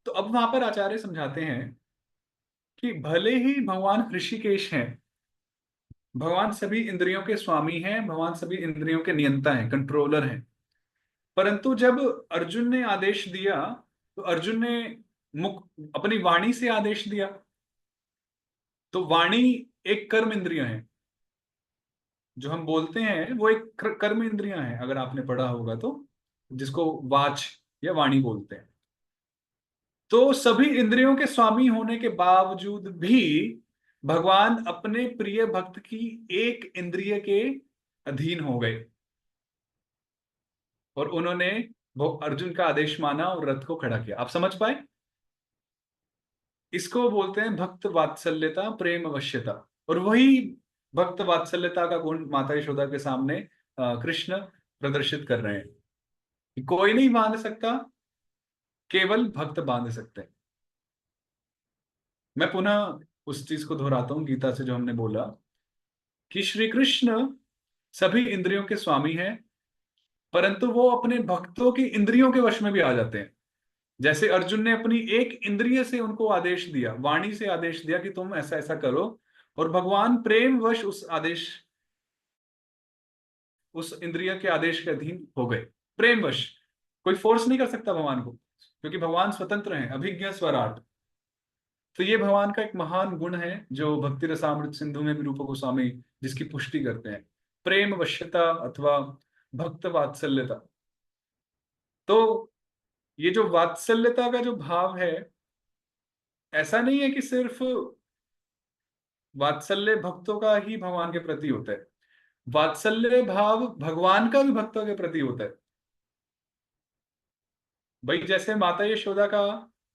तो अब वहां पर आचार्य समझाते हैं कि भले ही भगवान ऋषिकेश हैं, भगवान सभी इंद्रियों के स्वामी हैं, भगवान सभी इंद्रियों के नियंता हैं, कंट्रोलर हैं, परंतु जब अर्जुन ने आदेश दिया तो अर्जुन ने मुख अपनी वाणी से आदेश दिया। तो वाणी एक कर्म इंद्रिय है, जो हम बोलते हैं वो एक कर्म इंद्रियां हैं, अगर आपने पढ़ा होगा तो, जिसको वाच या वाणी बोलते हैं। तो सभी इंद्रियों के स्वामी होने के बावजूद भी भगवान अपने प्रिय भक्त की एक इंद्रिय के अधीन हो गए, और उन्होंने वो अर्जुन का आदेश माना और रथ को खड़ा किया। आप समझ पाए? इसको बोलते हैं भक्त वात्सल्यता, प्रेम अवश्यता। और वही भक्त वात्सल्यता का गुण माता यशोदा के सामने कृष्ण प्रदर्शित कर रहे हैं कि कोई नहीं बांध सकता, केवल भक्त बांध सकते हैं। मैं पुनः उस चीज को दोहराता हूं गीता से जो हमने बोला कि श्री कृष्ण सभी इंद्रियों के स्वामी हैं, परंतु वो अपने भक्तों की इंद्रियों के वश में भी आ जाते हैं। जैसे अर्जुन ने अपनी एक इंद्रिय से उनको आदेश दिया, वाणी से आदेश दिया कि तुम ऐसा ऐसा करो, और भगवान प्रेम वश उस इंद्रिय के आदेश के अधीन हो गए। प्रेम वश, कोई फोर्स नहीं कर सकता भगवान को, क्योंकि भगवान स्वतंत्र हैं, अभिज्ञ स्वराट। तो ये भगवान का एक महान गुण है जो भक्ति रसामृत सिंधु में भी रूप गोस्वामी जिसकी पुष्टि करते हैं, प्रेम वश्यता अथवा भक्त वात्सल्यता। तो ये जो वात्सल्यता का जो भाव है, ऐसा नहीं है कि सिर्फ वात्सल्य भक्तों का ही भगवान के प्रति होता है, वात्सल्य भाव भगवान का भी भक्तों के प्रति होता है। भाई जैसे माता यशोदा का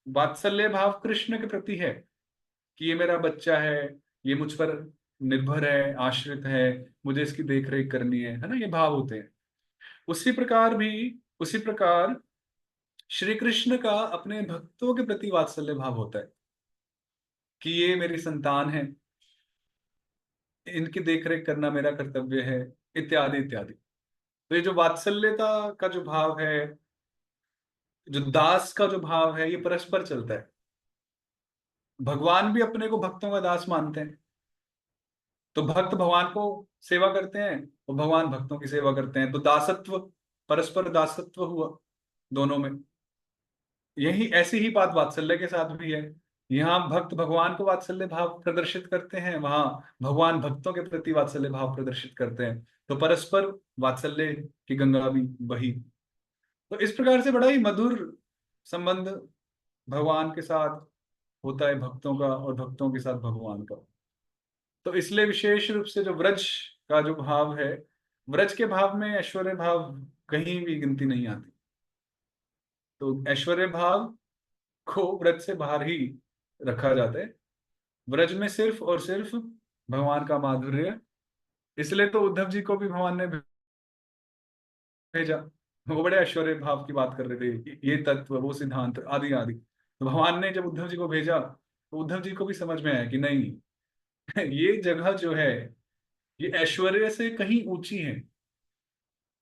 वात्सल्य भाव कृष्ण के प्रति है कि ये मेरा बच्चा है, ये मुझ पर निर्भर है, आश्रित है, मुझे इसकी देख रेख करनी है ना, ये भाव होते हैं। उसी प्रकार भी, उसी प्रकार श्री कृष्ण का अपने भक्तों के प्रति वात्सल्य भाव होता है कि ये मेरी संतान है, इनकी देखरेख करना मेरा कर्तव्य है, इत्यादि इत्यादि। तो ये जो वात्सल्यता का जो भाव है, जो दास का जो भाव है, ये परस्पर चलता है। भगवान भी अपने को भक्तों का दास मानते हैं, तो भक्त भगवान को सेवा करते हैं और भगवान भक्तों की सेवा करते हैं, तो दासत्व, परस्पर दासत्व हुआ दोनों में। यही ऐसी ही बात वात्सल्य के साथ भी है। यहाँ भक्त भगवान को वात्सल्य भाव प्रदर्शित करते हैं, वहां भगवान भक्तों के प्रति वात्सल्य भाव प्रदर्शित करते हैं, तो परस्पर वात्सल्य की गंगा भी बही। तो इस प्रकार से बड़ा ही मधुर संबंध भगवान के साथ होता है भक्तों का, और भक्तों के साथ भगवान का। तो इसलिए विशेष रूप से जो व्रज का जो भाव है, व्रज के भाव में ऐश्वर्य भाव कहीं भी गिनती नहीं आती। तो ऐश्वर्य भाव को व्रज से बाहर ही रखा जाता है, व्रज में सिर्फ और सिर्फ भगवान का माधुर्य। इसलिए तो उद्धव जी को भी भगवान ने भेजा, वो बड़े ऐश्वर्य भाव की बात कर रहे थे, ये तत्व, वो सिद्धांत, आदि आदि। तो भगवान ने जब उद्धव जी को भेजा तो उद्धव जी को भी समझ में आया कि नहीं, ये जगह जो है ये ऐश्वर्य से कहीं ऊंची है,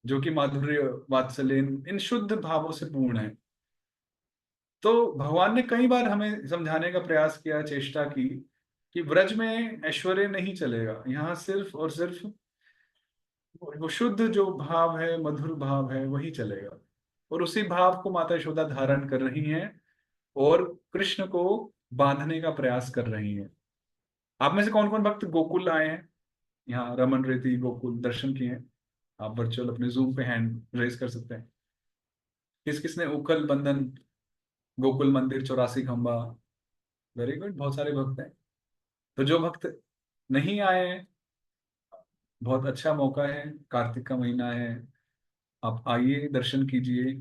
जो कि माधुर्य, वात्सल्य, इन शुद्ध भावों से पूर्ण है। तो भगवान ने कई बार हमें समझाने का प्रयास किया, चेष्टा की कि व्रज में ऐश्वर्य नहीं चलेगा, यहाँ सिर्फ और सिर्फ वो शुद्ध जो भाव है, मधुर भाव है, वही चलेगा। और उसी भाव को माता यशोदा धारण कर रही हैं और कृष्ण को बांधने का प्रयास कर रही हैं। आप में से कौन कौन भक्त गोकुल आए हैं, यहाँ रमन रेती गोकुल दर्शन किए हैं? आप वर्चुअल अपने जूम पे हैंड रेज कर सकते हैं। किस किसने उखल बंधन, गोकुल मंदिर, 84 खंबा? वेरी गुड, बहुत सारे भक्त हैं। तो जो भक्त नहीं आए हैं, बहुत अच्छा मौका है, कार्तिक का महीना है, आप आइए, दर्शन कीजिए,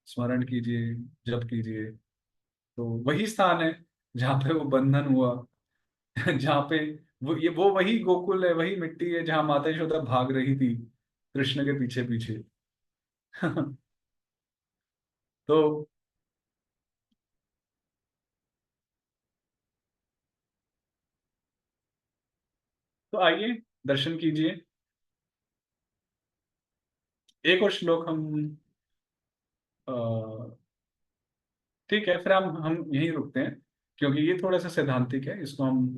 स्मरण कीजिए, जप कीजिए। तो वही स्थान है जहाँ पे वो बंधन हुआ, जहाँ पे वो वही गोकुल है, वही मिट्टी है जहाँ माता यशोदा भाग रही थी कृष्ण के पीछे पीछे। तो तो आइए दर्शन कीजिए। एक और श्लोक हम ठीक है, फिर हम यहीं रुकते हैं, क्योंकि ये थोड़ा सा सैद्धांतिक है, इसको हम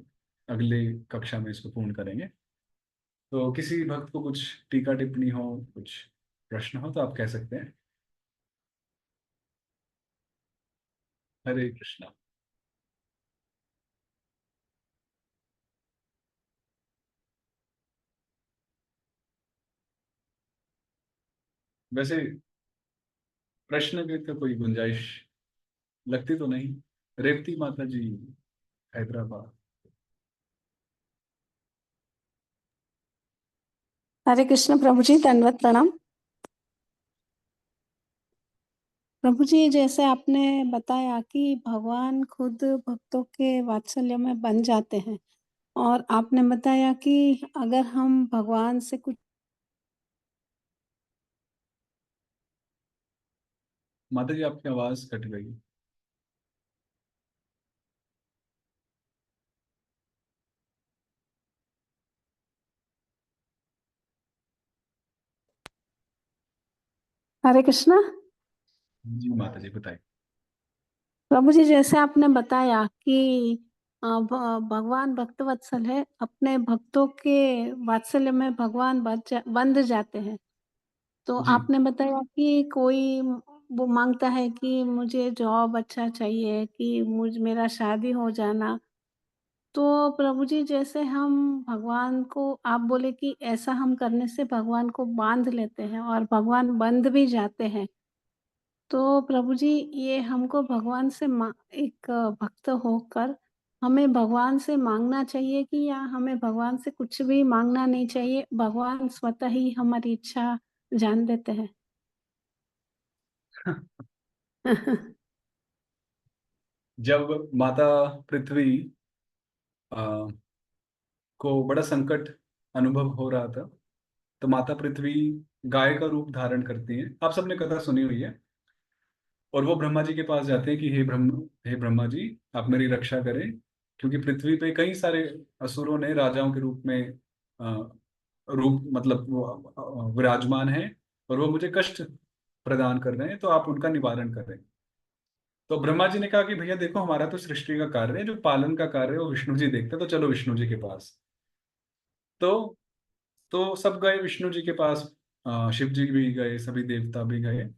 अगले कक्षा में इसको पूर्ण करेंगे। तो किसी भक्त को कुछ टीका टिप्पणी हो, कुछ प्रश्न हो, तो आप कह सकते हैं। हरे कृष्णा। वैसे प्रश्न की तो कोई गुंजाइश लगती तो नहीं। रेवती माता जी, हैदराबाद। हरे कृष्ण प्रभु जी, दंडवत प्रणाम। प्रभु जी, जैसे आपने बताया कि भगवान खुद भक्तों के वात्सल्य में बन जाते हैं, और आपने बताया कि अगर हम भगवान से कुछ। माता जी, आपकी आवाज कट गई। हरे कृष्णा। जी माता जी, बताइए। प्रभु जी, जैसे आपने बताया कि भगवान भक्त वत्सल है, अपने भक्तों के वात्सल्य में भगवान बंध जाते हैं। तो जी। आपने बताया कि कोई वो मांगता है कि मुझे जॉब अच्छा चाहिए, कि मेरा शादी हो जाना। तो प्रभु जी, जैसे हम भगवान को, आप बोले कि ऐसा हम करने से भगवान को बांध लेते हैं और भगवान बंध भी जाते हैं। तो प्रभु जी, ये हमको भगवान से एक भक्त होकर हमें भगवान से मांगना चाहिए, कि या हमें भगवान से कुछ भी मांगना नहीं चाहिए, भगवान स्वतः ही हमारी इच्छा जान देते हैं? जब माता पृथ्वी आ, को बड़ा संकट अनुभव हो रहा था, तो माता पृथ्वी गाय का रूप धारण करती है। आप सबने कथा सुनी हुई है। और वो ब्रह्मा जी के पास जाते हैं कि हे ब्रह्मा जी, आप मेरी रक्षा करें, क्योंकि पृथ्वी पे कई सारे असुरों ने राजाओं के रूप में रूप मतलब वो विराजमान है, और वो मुझे कष्ट प्रदान कर रहे हैं, तो आप उनका निवारण करें। तो ब्रह्मा जी ने कहा कि भैया देखो, हमारा तो सृष्टि का कार्य है, जो पालन का कार्य है वो विष्णु जी देखते हैं, तो चलो विष्णु जी के पास। तो सब गए विष्णु जी के पास। शिव जी भी गए, सभी देवता भी गए,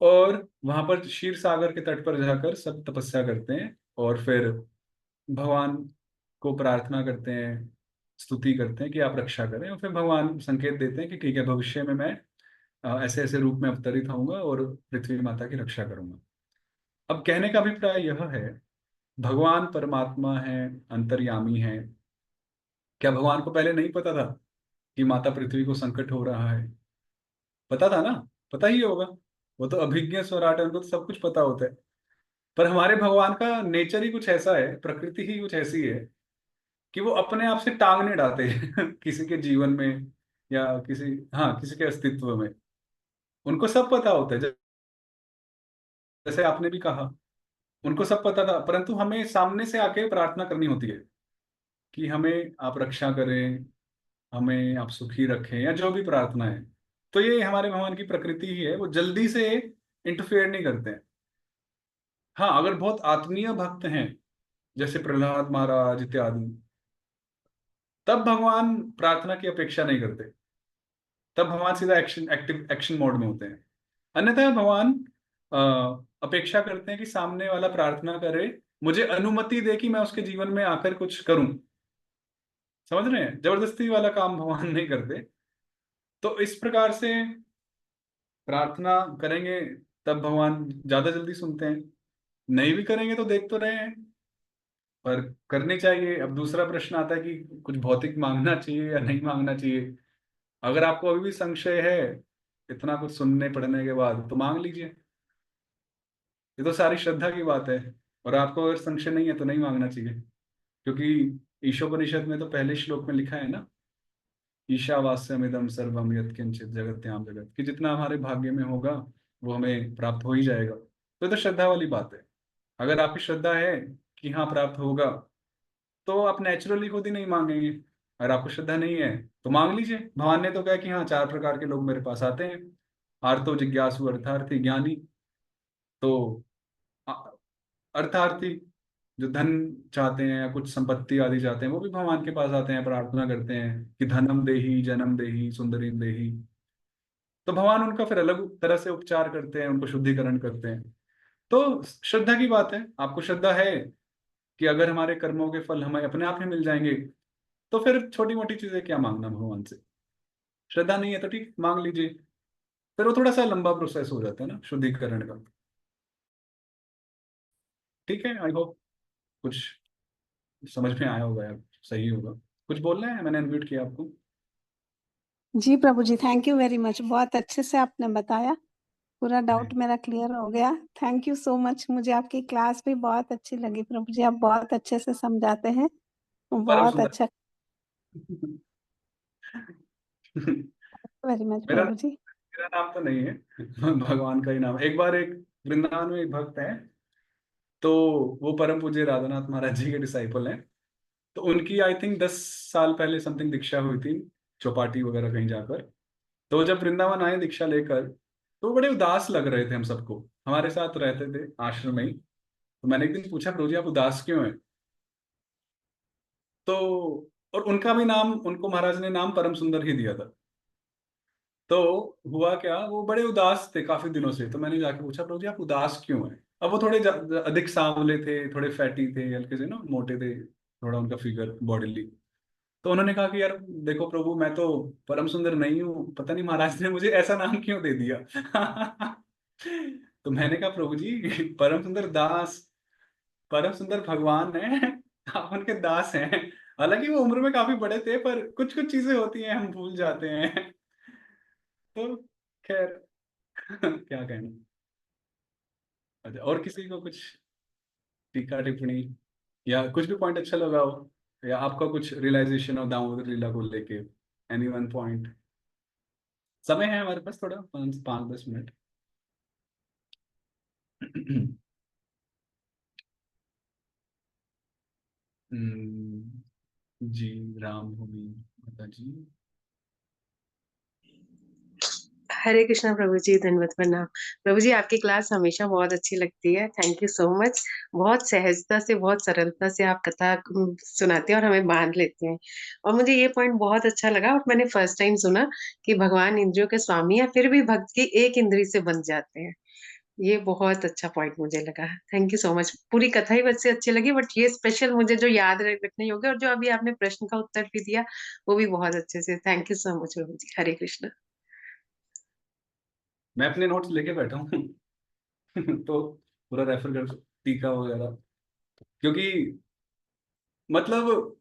और वहां पर क्षीर सागर के तट पर जाकर सब तपस्या करते हैं, और फिर भगवान को प्रार्थना करते हैं, स्तुति करते हैं कि आप रक्षा करें। और फिर भगवान संकेत देते हैं कि ठीक है, भविष्य में मैं ऐसे ऐसे रूप में अवतरित होऊंगा और पृथ्वी माता की रक्षा करूंगा। अब कहने का अभिप्राय यह है, भगवान परमात्मा है, अंतर्यामी है। क्या भगवान को पहले नहीं पता था कि माता पृथ्वी को संकट हो रहा है? पता था ना, पता ही होगा। वो तो अभिज्ञ स्वराट है, उनको तो सब कुछ पता होता है। पर हमारे भगवान का नेचर ही कुछ ऐसा है, प्रकृति ही कुछ ऐसी है, कि वो अपने आप से टांग नहीं डालते हैं किसी के जीवन में, या किसी के अस्तित्व में। उनको सब पता होता है, जैसे आपने भी कहा, उनको सब पता था, परंतु हमें सामने से आके प्रार्थना करनी होती है कि हमें आप रक्षा करें, हमें आप सुखी रखें, या जो भी प्रार्थना है। तो ये हमारे भगवान की प्रकृति ही है, वो जल्दी से इंटरफेयर नहीं करते हैं। हाँ, अगर बहुत आत्मीय भक्त हैं, जैसे प्रहलाद महाराज इत्यादि, तब भगवान प्रार्थना की अपेक्षा नहीं करते। तब भगवान सीधा एक्शन मोड में होते हैं। अन्यथा भगवान अ, अपेक्षा करते हैं कि सामने वाला प्रार्थना करे, मुझे अनुमति दे कि मैं उसके जीवन में आकर कुछ करूं। समझ रहे हैं? जबरदस्ती वाला काम भगवान नहीं करते। तो इस प्रकार से प्रार्थना करेंगे, तब भगवान ज्यादा जल्दी सुनते हैं। नहीं भी करेंगे तो देख तो रहे हैं। पर करनी चाहिए। अब दूसरा प्रश्न आता है कि कुछ भौतिक मांगना चाहिए या नहीं मांगना चाहिए। अगर आपको अभी भी संशय है, इतना कुछ सुनने पढ़ने के बाद, तो मांग लीजिए। ये तो सारी श्रद्धा की बात है। और आपको अगर संशय नहीं है तो नहीं मांगना चाहिए, क्योंकि ईशोपनिषद में तो पहले श्लोक में लिखा है ना, ईशावास्यमिदं सर्वम यत्किंचित जगत्याम जगत, कि जितना हमारे भाग्य में होगा वो हमें प्राप्त हो ही जाएगा। तो ये तो श्रद्धा वाली बात है। अगर आपकी श्रद्धा है कि हाँ प्राप्त होगा, तो आप नेचुरली खुद ही नहीं मांगेंगे। अगर आपको श्रद्धा नहीं है तो मांग लीजिए। भगवान ने तो कहा कि हाँ 4 प्रकार के लोग मेरे पास आते हैं, आर्तो, जिज्ञासु, अर्थार्थी, ज्ञानी। तो अ- अर्थार्थी जो धन चाहते हैं या कुछ संपत्ति आदि चाहते हैं, वो भी भगवान के पास आते हैं, प्रार्थना करते हैं कि धनम देही, जन्म देही, सुंदरीम देही। तो भगवान उनका फिर अलग तरह से उपचार करते हैं, उनको शुद्धिकरण करते हैं। तो श्रद्धा की बात है। आपको श्रद्धा है कि अगर हमारे कर्मों के फल हमें अपने आप ही मिल जाएंगे, तो फिर छोटी मोटी चीजें क्या मांगना भगवान से। श्रद्धा नहीं है तो ठीक, मांग लीजिए। फिर वो थोड़ा सा लंबा प्रोसेस हो जाता है ना शुद्धिकरण का। ठीक है, आई होप कुछ समझ में आया होगा यार, सही होगा। कुछ बोलना है? मैंने अनम्यूट किया आपको। जी प्रभु जी, थैंक यू वेरी मच, बहुत अच्छे से आपने बताया, पूरा डाउट मेरा क्लियर हो गया। थैंक यू सो मच, मुझे आपकी क्लास भी बहुत अच्छी लगी प्रभु जी, आप बहुत अच्छे से समझाते हैं, परम बहुत सुंदर। अच्छा। वेरी मच मेरा प्रभु जी। मेरा नाम तो नहीं है, भगवान का ही नाम। एक बार एक वृंदावन में एक भक्त है, तो वो परम पूज्य राधानाथ महाराज जी के डिसाइपल हैं। तो उनकी आई थिंक 10 साल पहले समथिंग दीक्षा हुई थी, चौपाटी वगैरह कहीं जाकर। तो जब वृंदावन आए दीक्षा लेकर, तो बड़े उदास लग रहे थे हम सबको, हमारे साथ रहते थे आश्रम में ही। तो मैंने एक दिन पूछा, प्रभु जी आप उदास क्यों हैं? तो और उनका भी नाम, उनको महाराज ने नाम परम सुंदर ही दिया था। तो हुआ क्या, वो बड़े उदास थे काफी दिनों से। तो मैंने जाके पूछा, प्रभु जी आप उदास क्यों हैं? अब वो थोड़े अधिक सांवले थे, थोड़े फैटी थे, हल्के से ना मोटे थे, थोड़ा उनका फिगर बॉडीली। तो उन्होंने कहा कि यार देखो प्रभु, मैं तो परम सुंदर नहीं हूँ, पता नहीं महाराज ने मुझे ऐसा नाम क्यों दे दिया। तो मैंने कहा, प्रभु जी परम सुंदर दास, परम सुंदर भगवान है, आप उनके दास हैं। हालांकि वो उम्र में काफी बड़े थे, पर कुछ कुछ चीजें होती हैं हम भूल जाते हैं। तो खैर, क्या कहना। अच्छा, और किसी को कुछ टीका टिप्पणी या कुछ भी पॉइंट अच्छा लगा हो, या आपका कुछ रियलाइजेशन हो दामोदर लीला को लेके, एनी वन पॉइंट? समय है हमारे पास थोड़ा, 5-10 मिनट। जी, राम भूमि माता जी। हरे कृष्णा प्रभु जी, दंडवत प्रणाम। प्रभु जी आपकी क्लास हमेशा बहुत अच्छी लगती है, थैंक यू सो मच। बहुत सहजता से, बहुत सरलता से आप कथा सुनाते हैं और हमें बांध लेते हैं। और मुझे ये पॉइंट बहुत अच्छा लगा, और मैंने फर्स्ट टाइम सुना कि भगवान इंद्रियों के स्वामी है, फिर भी भक्त की एक इंद्री से बंध जाते हैं। ये बहुत अच्छा पॉइंट मुझे लगा, थैंक यू सो मच। पूरी कथा ही वैसे अच्छी लगी, बट ये स्पेशल मुझे जो याद रखने योग्य, और जो अभी आपने प्रश्न का उत्तर भी दिया वो भी बहुत अच्छे से, थैंक यू सो मच प्रभु जी। हरे कृष्णा। मैं अपने नोट्स लेके बैठा हूँ। तो पूरा रेफर कर, टीका वगैरह, क्योंकि मतलब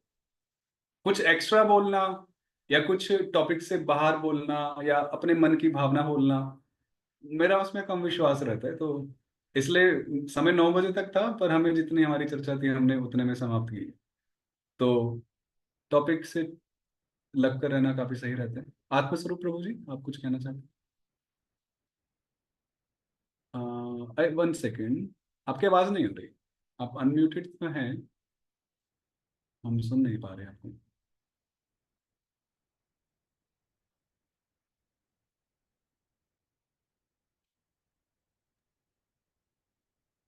कुछ एक्स्ट्रा बोलना या कुछ टॉपिक से बाहर बोलना या अपने मन की भावना बोलना, मेरा उसमें कम विश्वास रहता है। तो इसलिए समय 9 बजे तक था, पर हमें जितनी हमारी चर्चा थी हमने उतने में समाप्त की। तो टॉपिक से लग कर रहना काफी सही रहता है। आत्मस्वरूप प्रभु जी, आप कुछ कहना चाहते 1 सेकेंड, आपकी आवाज नहीं हो रही, आप अनम्यूटेड तो हैं, हम सुन नहीं पा रहे आपको।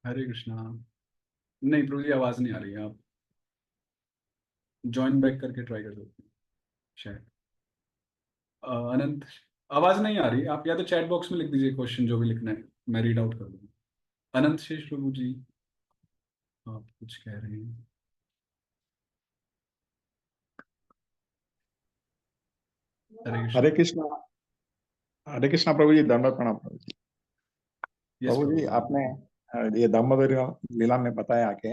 हरे कृष्णा। नहीं प्रभु जी, आवाज नहीं आ रही है, आप ज्वाइन बैक करके ट्राई कर सकते हैं शायद। अनंत, आवाज नहीं आ रही, आप या तो चैट बॉक्स में लिख दीजिए क्वेश्चन जो भी लिखना है, मैं रीड आउट कर दूंगा। अनंत शेष प्रभु जी, आप कुछ कह रहे हैं? हरे हरे कृष्णा। कृष्णा। हरे कृष्णा प्रभु जी, दंडवत प्रणाम प्रभु जी। यस प्रभु प्रभु जी जी। आपने ये दामोदर लीला में बताया कि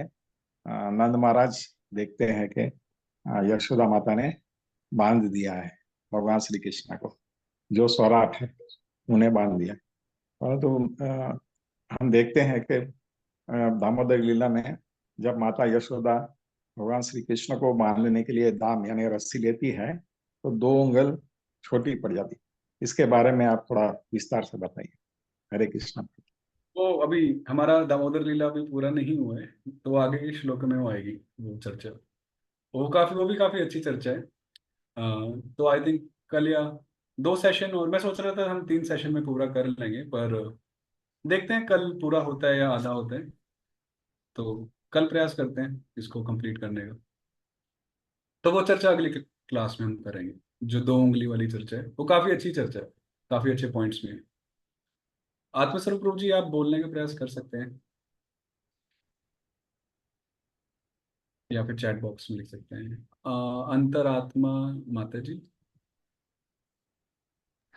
नंद महाराज देखते हैं कि यशोदा माता ने बांध दिया है भगवान श्री कृष्ण को, जो स्वराट है उन्हें बांध दिया। परंतु हम देखते हैं कि दामोदर लीला में जब माता यशोदा भगवान श्री कृष्ण को बांधने के लिए दाम यानी रस्सी लेती है, तो 2 उंगल छोटी पड़ जाती। इसके बारे में आप थोड़ा विस्तार से बताइए। हरे कृष्ण। वो अभी हमारा दामोदर लीला अभी पूरा नहीं हुआ है, तो आगे के श्लोक में वो आएगी वो चर्चा। वो भी काफी अच्छी चर्चा है। तो आई थिंक कल या 2 सेशन, और मैं सोच रहा था हम 3 सेशन में पूरा कर लेंगे, पर देखते हैं कल पूरा होता है या आधा होता है। तो कल प्रयास करते हैं इसको कंप्लीट करने का। तो वो चर्चा अगली क्लास में हम करेंगे। जो 2 उंगली वाली चर्चा है वो काफी अच्छी चर्चा है, काफी अच्छे पॉइंट्स में है। आत्मस्वरूप रूप जी, आप बोलने का प्रयास कर सकते हैं या फिर चैट बॉक्स में लिख सकते हैं। अंतरात्मा माता जी,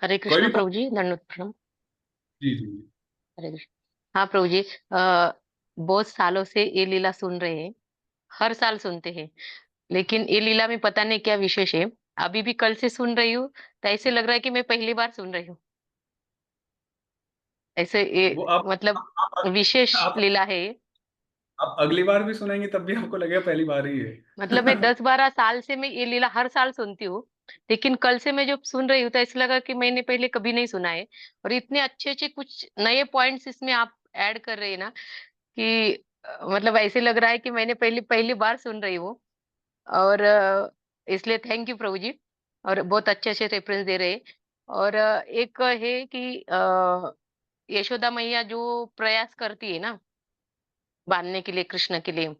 हरे कोई कृष्णा भी प्रभु जी, दंडवत प्रणाम। जी जी। हरे कृष्ण। हाँ प्रभु जी, बहुत सालों से ये लीला सुन रहे हैं, हर साल सुनते हैं, लेकिन ये लीला में पता नहीं क्या विशेष है। अभी भी कल से सुन रही हूँ, तो ऐसे लग रहा है कि मैं पहली बार सुन रही हूँ। ऐसे ये वो मतलब विशेष आप लीला है ये। आप अगली बार भी सुनेंगे तब भी आपको लगेगा पहली बार ही मतलब मैं है। 10-12 साल से मैं ये लीला हर साल सुनती हूँ, लेकिन कल से मैं जब सुन रही हूँ तो ऐसा लगा कि मैंने पहले कभी नहीं सुना है। और इतने अच्छे अच्छे कुछ नए पॉइंट्स इसमें आप ऐड कर रहे हैं ना, कि मतलब ऐसे लग रहा है कि मैंने पहली पहली बार सुन रही हूँ। और इसलिए थैंक यू प्रभु जी। और बहुत अच्छे अच्छे रेफरेंस दे रहे हैं। और एक है कि यशोदा मैया जो प्रयास करती है ना बांधने के लिए कृष्ण के लिए,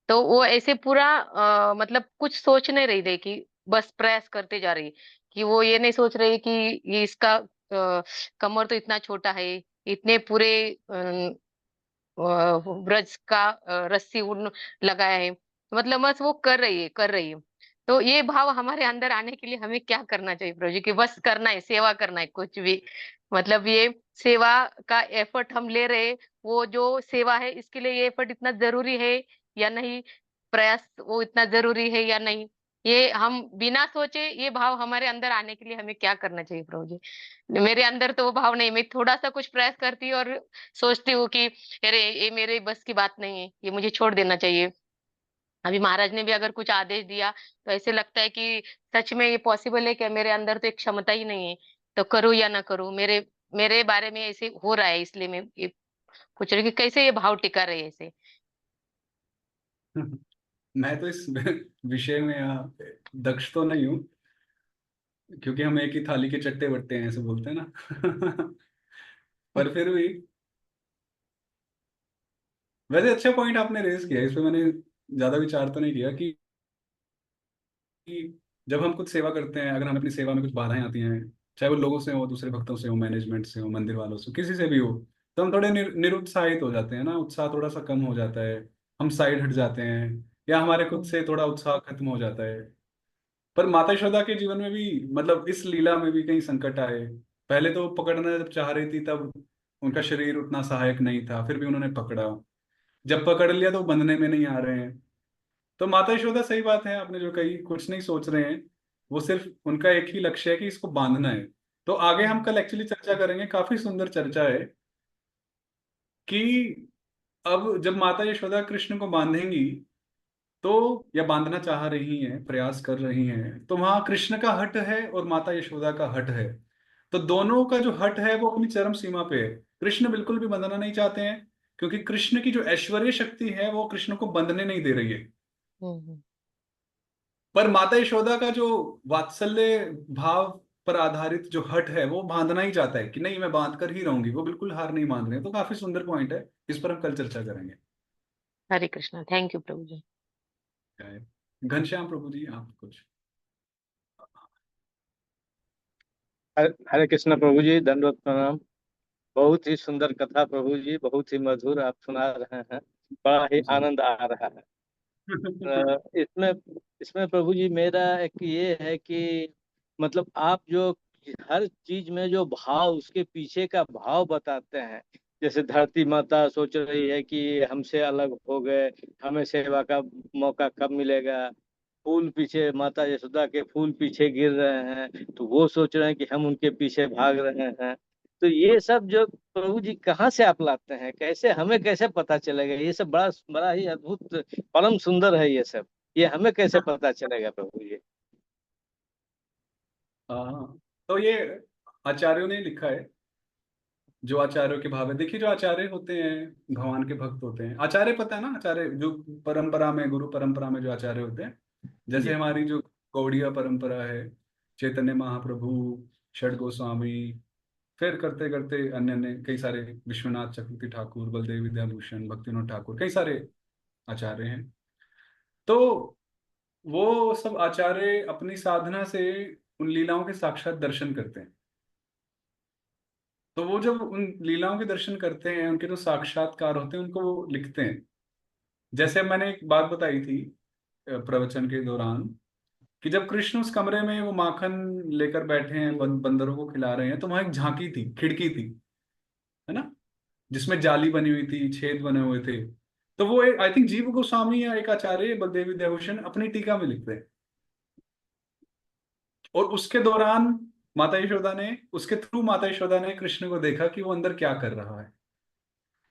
तो वो ऐसे पूरा मतलब कुछ सोच नहीं रही थी, कि बस प्रयास करते जा रही, कि वो ये नहीं सोच रही कि ये इसका कमर तो इतना छोटा है, इतने पूरे ब्रज का रस्सी उन लगाया है, मतलब बस वो कर रही है कर रही है। तो ये भाव हमारे अंदर आने के लिए हमें क्या करना चाहिए प्रभु जी? कि बस करना है, सेवा करना है, कुछ भी मतलब ये सेवा का एफर्ट हम ले रहे, वो जो सेवा है इसके लिए ये एफर्ट इतना जरूरी है या नहीं, प्रयास वो इतना जरूरी है या नहीं, ये हम बिना सोचे ये भाव हमारे अंदर आने के लिए हमें क्या करना चाहिए प्रभु जी? मेरे अंदर तो वो भाव नहीं, मैं थोड़ा सा कुछ प्रयास करती हूँ और सोचती हूँ कि अरे ये मेरे बस की बात नहीं है, ये मुझे छोड़ देना चाहिए। अभी महाराज ने भी अगर कुछ आदेश दिया तो ऐसे लगता है कि सच में ये पॉसिबल है क्या? मेरे अंदर तो एक क्षमता ही नहीं है, तो करूँ या ना करूँ, मेरे मेरे बारे में ऐसे हो रहा है, इसलिए मैं ये पूछ रही हूँ कि कैसे ये भाव टिका रहे ऐसे। मैं तो इस विषय में दक्ष तो नहीं हूँ, क्योंकि हम एक ही थाली के चट्टे बट्टे हैं ऐसे बोलते हैं ना। पर फिर भी वैसे अच्छा पॉइंट आपने रेज किया, इस पे मैंने ज्यादा विचार तो नहीं किया कि जब हम कुछ सेवा करते हैं, अगर हमें अपनी सेवा में कुछ बाधाएं आती हैं, चाहे वो लोगों से हो, दूसरे भक्तों से हो, मैनेजमेंट से हो, मंदिर वालों से, किसी से भी हो, तो हम थोड़े निरुत्साहित हो जाते हैं ना, उत्साह थोड़ा सा कम हो जाता है, हम साइड हट जाते हैं, या हमारे खुद हम्म, से थोड़ा उत्साह खत्म हो जाता है। पर माता यशोदा के जीवन में भी, मतलब इस लीला में भी कई संकट आए। पहले तो पकड़ना जब चाह रही थी तब उनका शरीर उतना सहायक नहीं था, फिर भी उन्होंने पकड़ा। जब पकड़ लिया तो वो बंधने में नहीं आ रहे हैं। तो माता यशोदा, सही बात है आपने जो कही, कुछ नहीं सोच रहे हैं, वो सिर्फ उनका एक ही लक्ष्य है कि इसको बांधना है। तो आगे हम हम्म, कल एक्चुअली चर्चा करेंगे, काफी सुंदर चर्चा है कि अब जब माता यशोदा कृष्ण को बांधेंगी, तो या बांधना चाह रही हैं, प्रयास कर रही हैं, तो वहां कृष्ण का हट है और माता यशोदा का हट है। तो दोनों का जो हट है वो अपनी चरम सीमा पे है। कृष्ण बिल्कुल भी बंधना नहीं चाहते हैं, क्योंकि कृष्ण की जो ऐश्वर्य शक्ति है वो कृष्ण को बंधने नहीं दे रही है। हम्म, पर माता यशोदा का जो वात्सल्य भाव पर आधारित जो हट है वो बांधना ही चाहता है कि नहीं, मैं बांध कर ही रहूंगी, वो बिल्कुल हार नहीं मान रहे हैं। तो काफी सुंदर पॉइंट है, इस पर हम कल चर्चा करेंगे। हरे कृष्णा, थैंक यू प्रभु जी। क्या है? घनश्याम प्रभु जी, आप कुछ। हरे हरे कृष्ण प्रभु जी, दंडवत प्रणाम। बहुत ही सुंदर कथा प्रभु जी, बहुत ही मधुर आप सुना रहे हैं, बड़ा ही जी। आनंद आ रहा है। इसमें इसमें प्रभु जी मेरा एक ये है कि मतलब आप जो हर चीज में जो भाव, उसके पीछे का भाव बताते हैं। जैसे धरती माता सोच रही है कि हमसे अलग हो गए, हमें सेवा का मौका कब मिलेगा। फूल पीछे, माता यशोदा के फूल पीछे गिर रहे हैं, तो वो सोच रहे हैं कि हम उनके पीछे भाग रहे हैं। तो ये सब जो प्रभु जी कहाँ से आप लाते हैं, कैसे हमें कैसे पता चलेगा? ये सब बड़ा बड़ा ही अद्भुत, परम सुंदर है ये सब। ये हमें कैसे पता चलेगा प्रभु जी? हाँ, तो ये आचार्यों ने लिखा है, जो आचार्यों के भाव है। देखिए, जो आचार्य होते हैं भगवान के भक्त होते हैं। आचार्य पता है ना, आचार्य जो परंपरा में, गुरु परंपरा में जो आचार्य होते हैं, जैसे जी। हमारी जो गौड़िया परंपरा है, चैतन्य महाप्रभु, षड गोस्वामी, फिर करते करते अन्य अन्य कई सारे, विश्वनाथ चक्रवर्ती ठाकुर, बलदेव विद्याभूषण, भक्तिविनोद ठाकुर, कई सारे आचार्य हैं। तो वो सब आचार्य अपनी साधना से उन लीलाओं के साक्षात दर्शन करते हैं। तो वो जब उन लीलाओं के दर्शन करते हैं, उनके जो साक्षात्कार होते हैं, उनको वो लिखते हैं। जैसे मैंने एक बात बताई थी प्रवचन के दौरान, कि जब कृष्ण उस कमरे में वो माखन लेकर बैठे हैं, बंदरों को खिला रहे हैं, तो वहां एक झांकी थी, खिड़की थी, है ना, जिसमें जाली बनी हुई थी, छेद बने हुए थे। तो वो एक, आई थिंक जीव गोस्वामी या एक आचार्य बलदेव विद्याभूषण अपनी टीका में लिखते हैं। और उसके दौरान माता यशोदा ने, उसके थ्रू माता यशोदा ने कृष्ण को देखा कि वो अंदर क्या कर रहा है।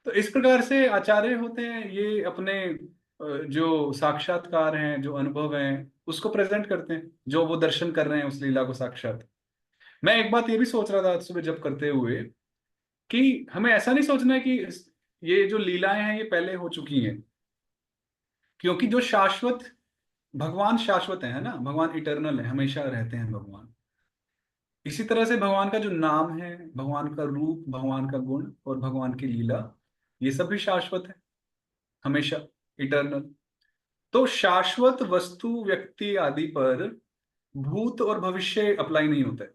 तो इस प्रकार से आचार्य होते हैं, ये अपने जो साक्षात्कार हैं, जो अनुभव हैं, उसको प्रेजेंट करते हैं, जो वो दर्शन कर रहे हैं उस लीला को साक्षात। मैं एक बात ये भी सोच रहा था आज सुबह जब करते हुए, कि हमें ऐसा नहीं सोचना है कि ये जो लीलाएं हैं ये पहले हो चुकी हैं, क्योंकि जो शाश्वत, भगवान शाश्वत है ना, भगवान इटर्नल है, हमेशा रहते हैं भगवान। इसी तरह से भगवान का जो नाम है, भगवान का रूप, भगवान का गुण और भगवान की लीला, ये सब भी शाश्वत है, हमेशा, इटर्नल। तो शाश्वत वस्तु, व्यक्ति आदि पर भूत और भविष्य अप्लाई नहीं होता है,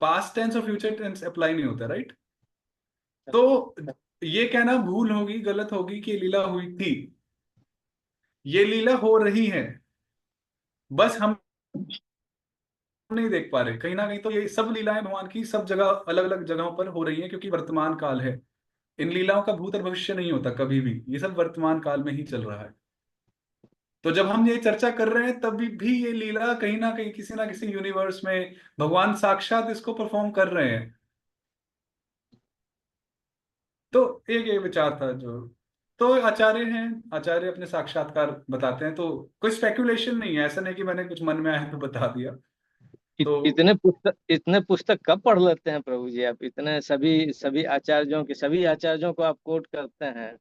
पास्ट टेंस और फ्यूचर टेंस अप्लाई नहीं होता, राइट। तो ये कहना भूल होगी, गलत होगी कि लीला हुई थी। ये लीला हो रही है, बस हम नहीं देख पा रहे। कहीं ना कहीं तो ये सब लीलाएं भगवान की सब जगह, अलग अलग जगहों पर हो रही हैं, क्योंकि वर्तमान काल है। इन लीलाओं का भूत और भविष्य नहीं होता कभी भी, ये सब वर्तमान काल में ही चल रहा है। तो जब हम ये चर्चा कर रहे हैं, तब भी ये लीला कहीं ना कहीं, किसी ना किसी यूनिवर्स में भगवान साक्षात इसको परफॉर्म कर रहे हैं। तो एक ये विचार था जो, तो आचार्य हैं, आचार्य अपने साक्षात्कार बताते हैं, तो कोई स्पेकुलेशन नहीं है, ऐसा नहीं कि मैंने कुछ मन में आया तो बता दिया। तो इतने पुस्तक कब पढ़ लेते हैं प्रभु जी आप? इतने सभी सभी आचार्यों को आप कोट करते हैं,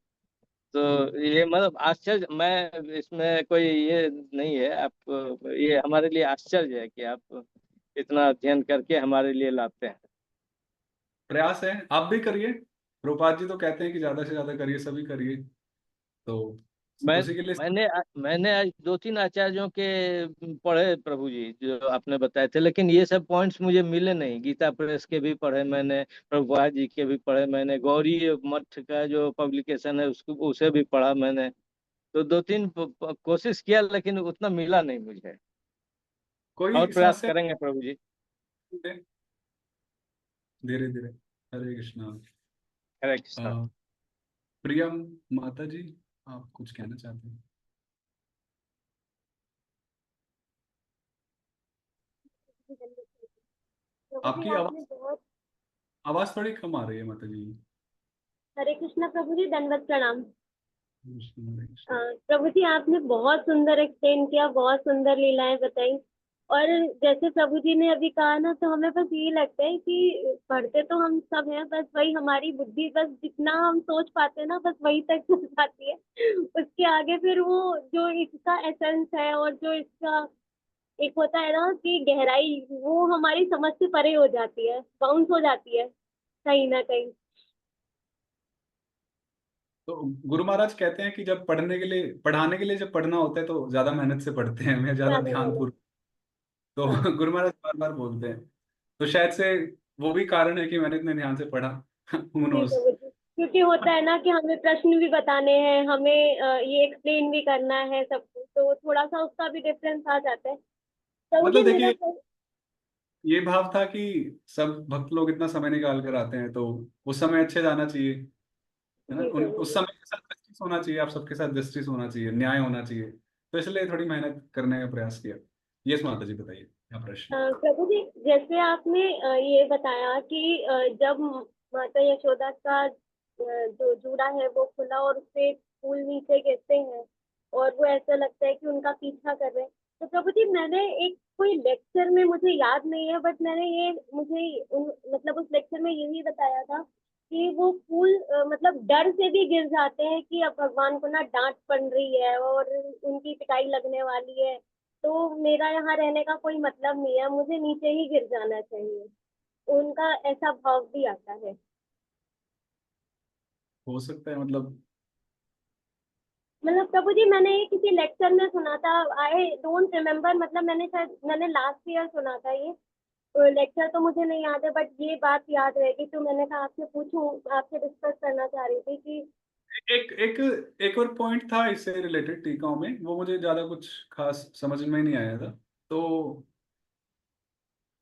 तो ये मतलब आश्चर्य, मैं इसमें कोई ये नहीं है, आप ये हमारे लिए आश्चर्य है कि आप इतना अध्ययन करके हमारे लिए लाते हैं। प्रयास है, आप भी करिए। रूपाल जी तो कहते हैं कि ज्यादा से ज्यादा करिए, सभी करिए, तो मैं उसी के लिए। मैंने आज 2-3 आचार्यों के पढ़े प्रभु जी, जो आपने बताए थे, लेकिन ये सब पॉइंट्स मुझे मिले नहीं। गीता प्रेस के भी पढ़े मैंने, प्रभुपाद जी के भी पढ़े मैंने, गौरी मठ का जो पब्लिकेशन है उसको, उसे भी पढ़ा मैंने। तो 2-3 कोशिश किया, लेकिन उतना मिला नहीं मुझे। और कोई प्रयास समस्या करेंगे प्रभु जी। नहीं, धीरे धीरे। हरे कृष्णा। हरे कृष्णा। प्रियम माता जी, आप कुछ कहना चाहते हैं? प्रभु जी आपकी आपने आवाज, बहुत। आवाज थोड़ी कम आ रही है माता जी। हरे कृष्णा प्रभु जी, दंडवत प्रणाम। कृष्ण, हरे कृष्ण। प्रभु जी आपने बहुत सुंदर एक्सप्लेन किया, बहुत सुंदर लीलाएं बताई। और जैसे प्रभु जी ने अभी कहा ना, तो हमें बस यही लगता है कि पढ़ते तो हम सब हैं, बस वही हमारी बुद्धि, बस जितना हम सोच पाते हैं ना, बस वही तक चल पाती है। उसके आगे फिर वो जो इसका एसेंस है, और जो इसका एक होता है ना कि गहराई, वो हमारी समझ से परे हो जाती है, बाउंस हो जाती है कहीं ना कहीं। तो गुरु महाराज कहते हैं कि जब पढ़ने के लिए, पढ़ाने के लिए जब पढ़ना होता है, तो ज्यादा मेहनत से पढ़ते हैं, हमें ज्यादा ज्यादा ध्यान ज्यादा। पूर्वक। तो हाँ गुरु महाराज बार बार बोलते हैं, तो शायद से वो भी कारण है कि मैंने इतने ध्यान से पढ़ा। Who ji knows? प्रभु जी, क्योंकि होता है ना कि हमें प्रश्न भी बताने हैं, हमें ये एक्सप्लेन भी करना है सब कुछ, तो थोड़ा सा उसका भी डिफरेंस आ जाता है। प्रभु जी मतलब मेरा देखिए, ये भाव था कि सब भक्त लोग इतना समय निकाल कर आते हैं, तो उस समय अच्छे जाना चाहिए, है ना, जी उन प्रभु उस जी। समय के साथ जस्टिस होना चाहिए, आप सबके साथ जस्टिस होना चाहिए, न्याय होना चाहिए। तो इसलिए थोड़ी मेहनत करने का प्रयास किया। यस माता जी, बताइए क्या प्रश्न। प्रभु जी जैसे आपने ये बताया कि जब माता यशोदा का जो जूड़ा है वो खुला, और उससे फूल नीचे गिरते हैं, और वो ऐसा लगता है कि उनका पीछा कर रहे हैं। तो प्रभु जी मैंने एक कोई लेक्चर में, मुझे याद नहीं है, बट मैंने ये मतलब उस लेक्चर में यही बताया था कि वो फूल मतलब डर से भी गिर जाते हैं कि अब भगवान को ना डांट पड़ रही है और उनकी पिटाई लगने वाली है, तो मेरा यहाँ रहने का कोई मतलब नहीं है, मुझे नीचे ही गिर जाना चाहिए। उनका ऐसा भाव भी आता है। हो सकता है, मतलब मतलब प्रभु जी, मैंने ये किसी लेक्चर में सुना था। आई डोंट रिमेम्बर, मतलब मैंने लास्ट ईयर सुना था ये लेक्चर, तो मुझे नहीं याद है, बट ये बात याद रहेगी, तो मैंने कहा आपसे पूछूं, आपसे डिस्कस करना चाह रही थी कि एक एक एक और पॉइंट था इससे रिलेटेड टीकाओं में, वो मुझे ज्यादा कुछ खास समझ में नहीं आया था। तो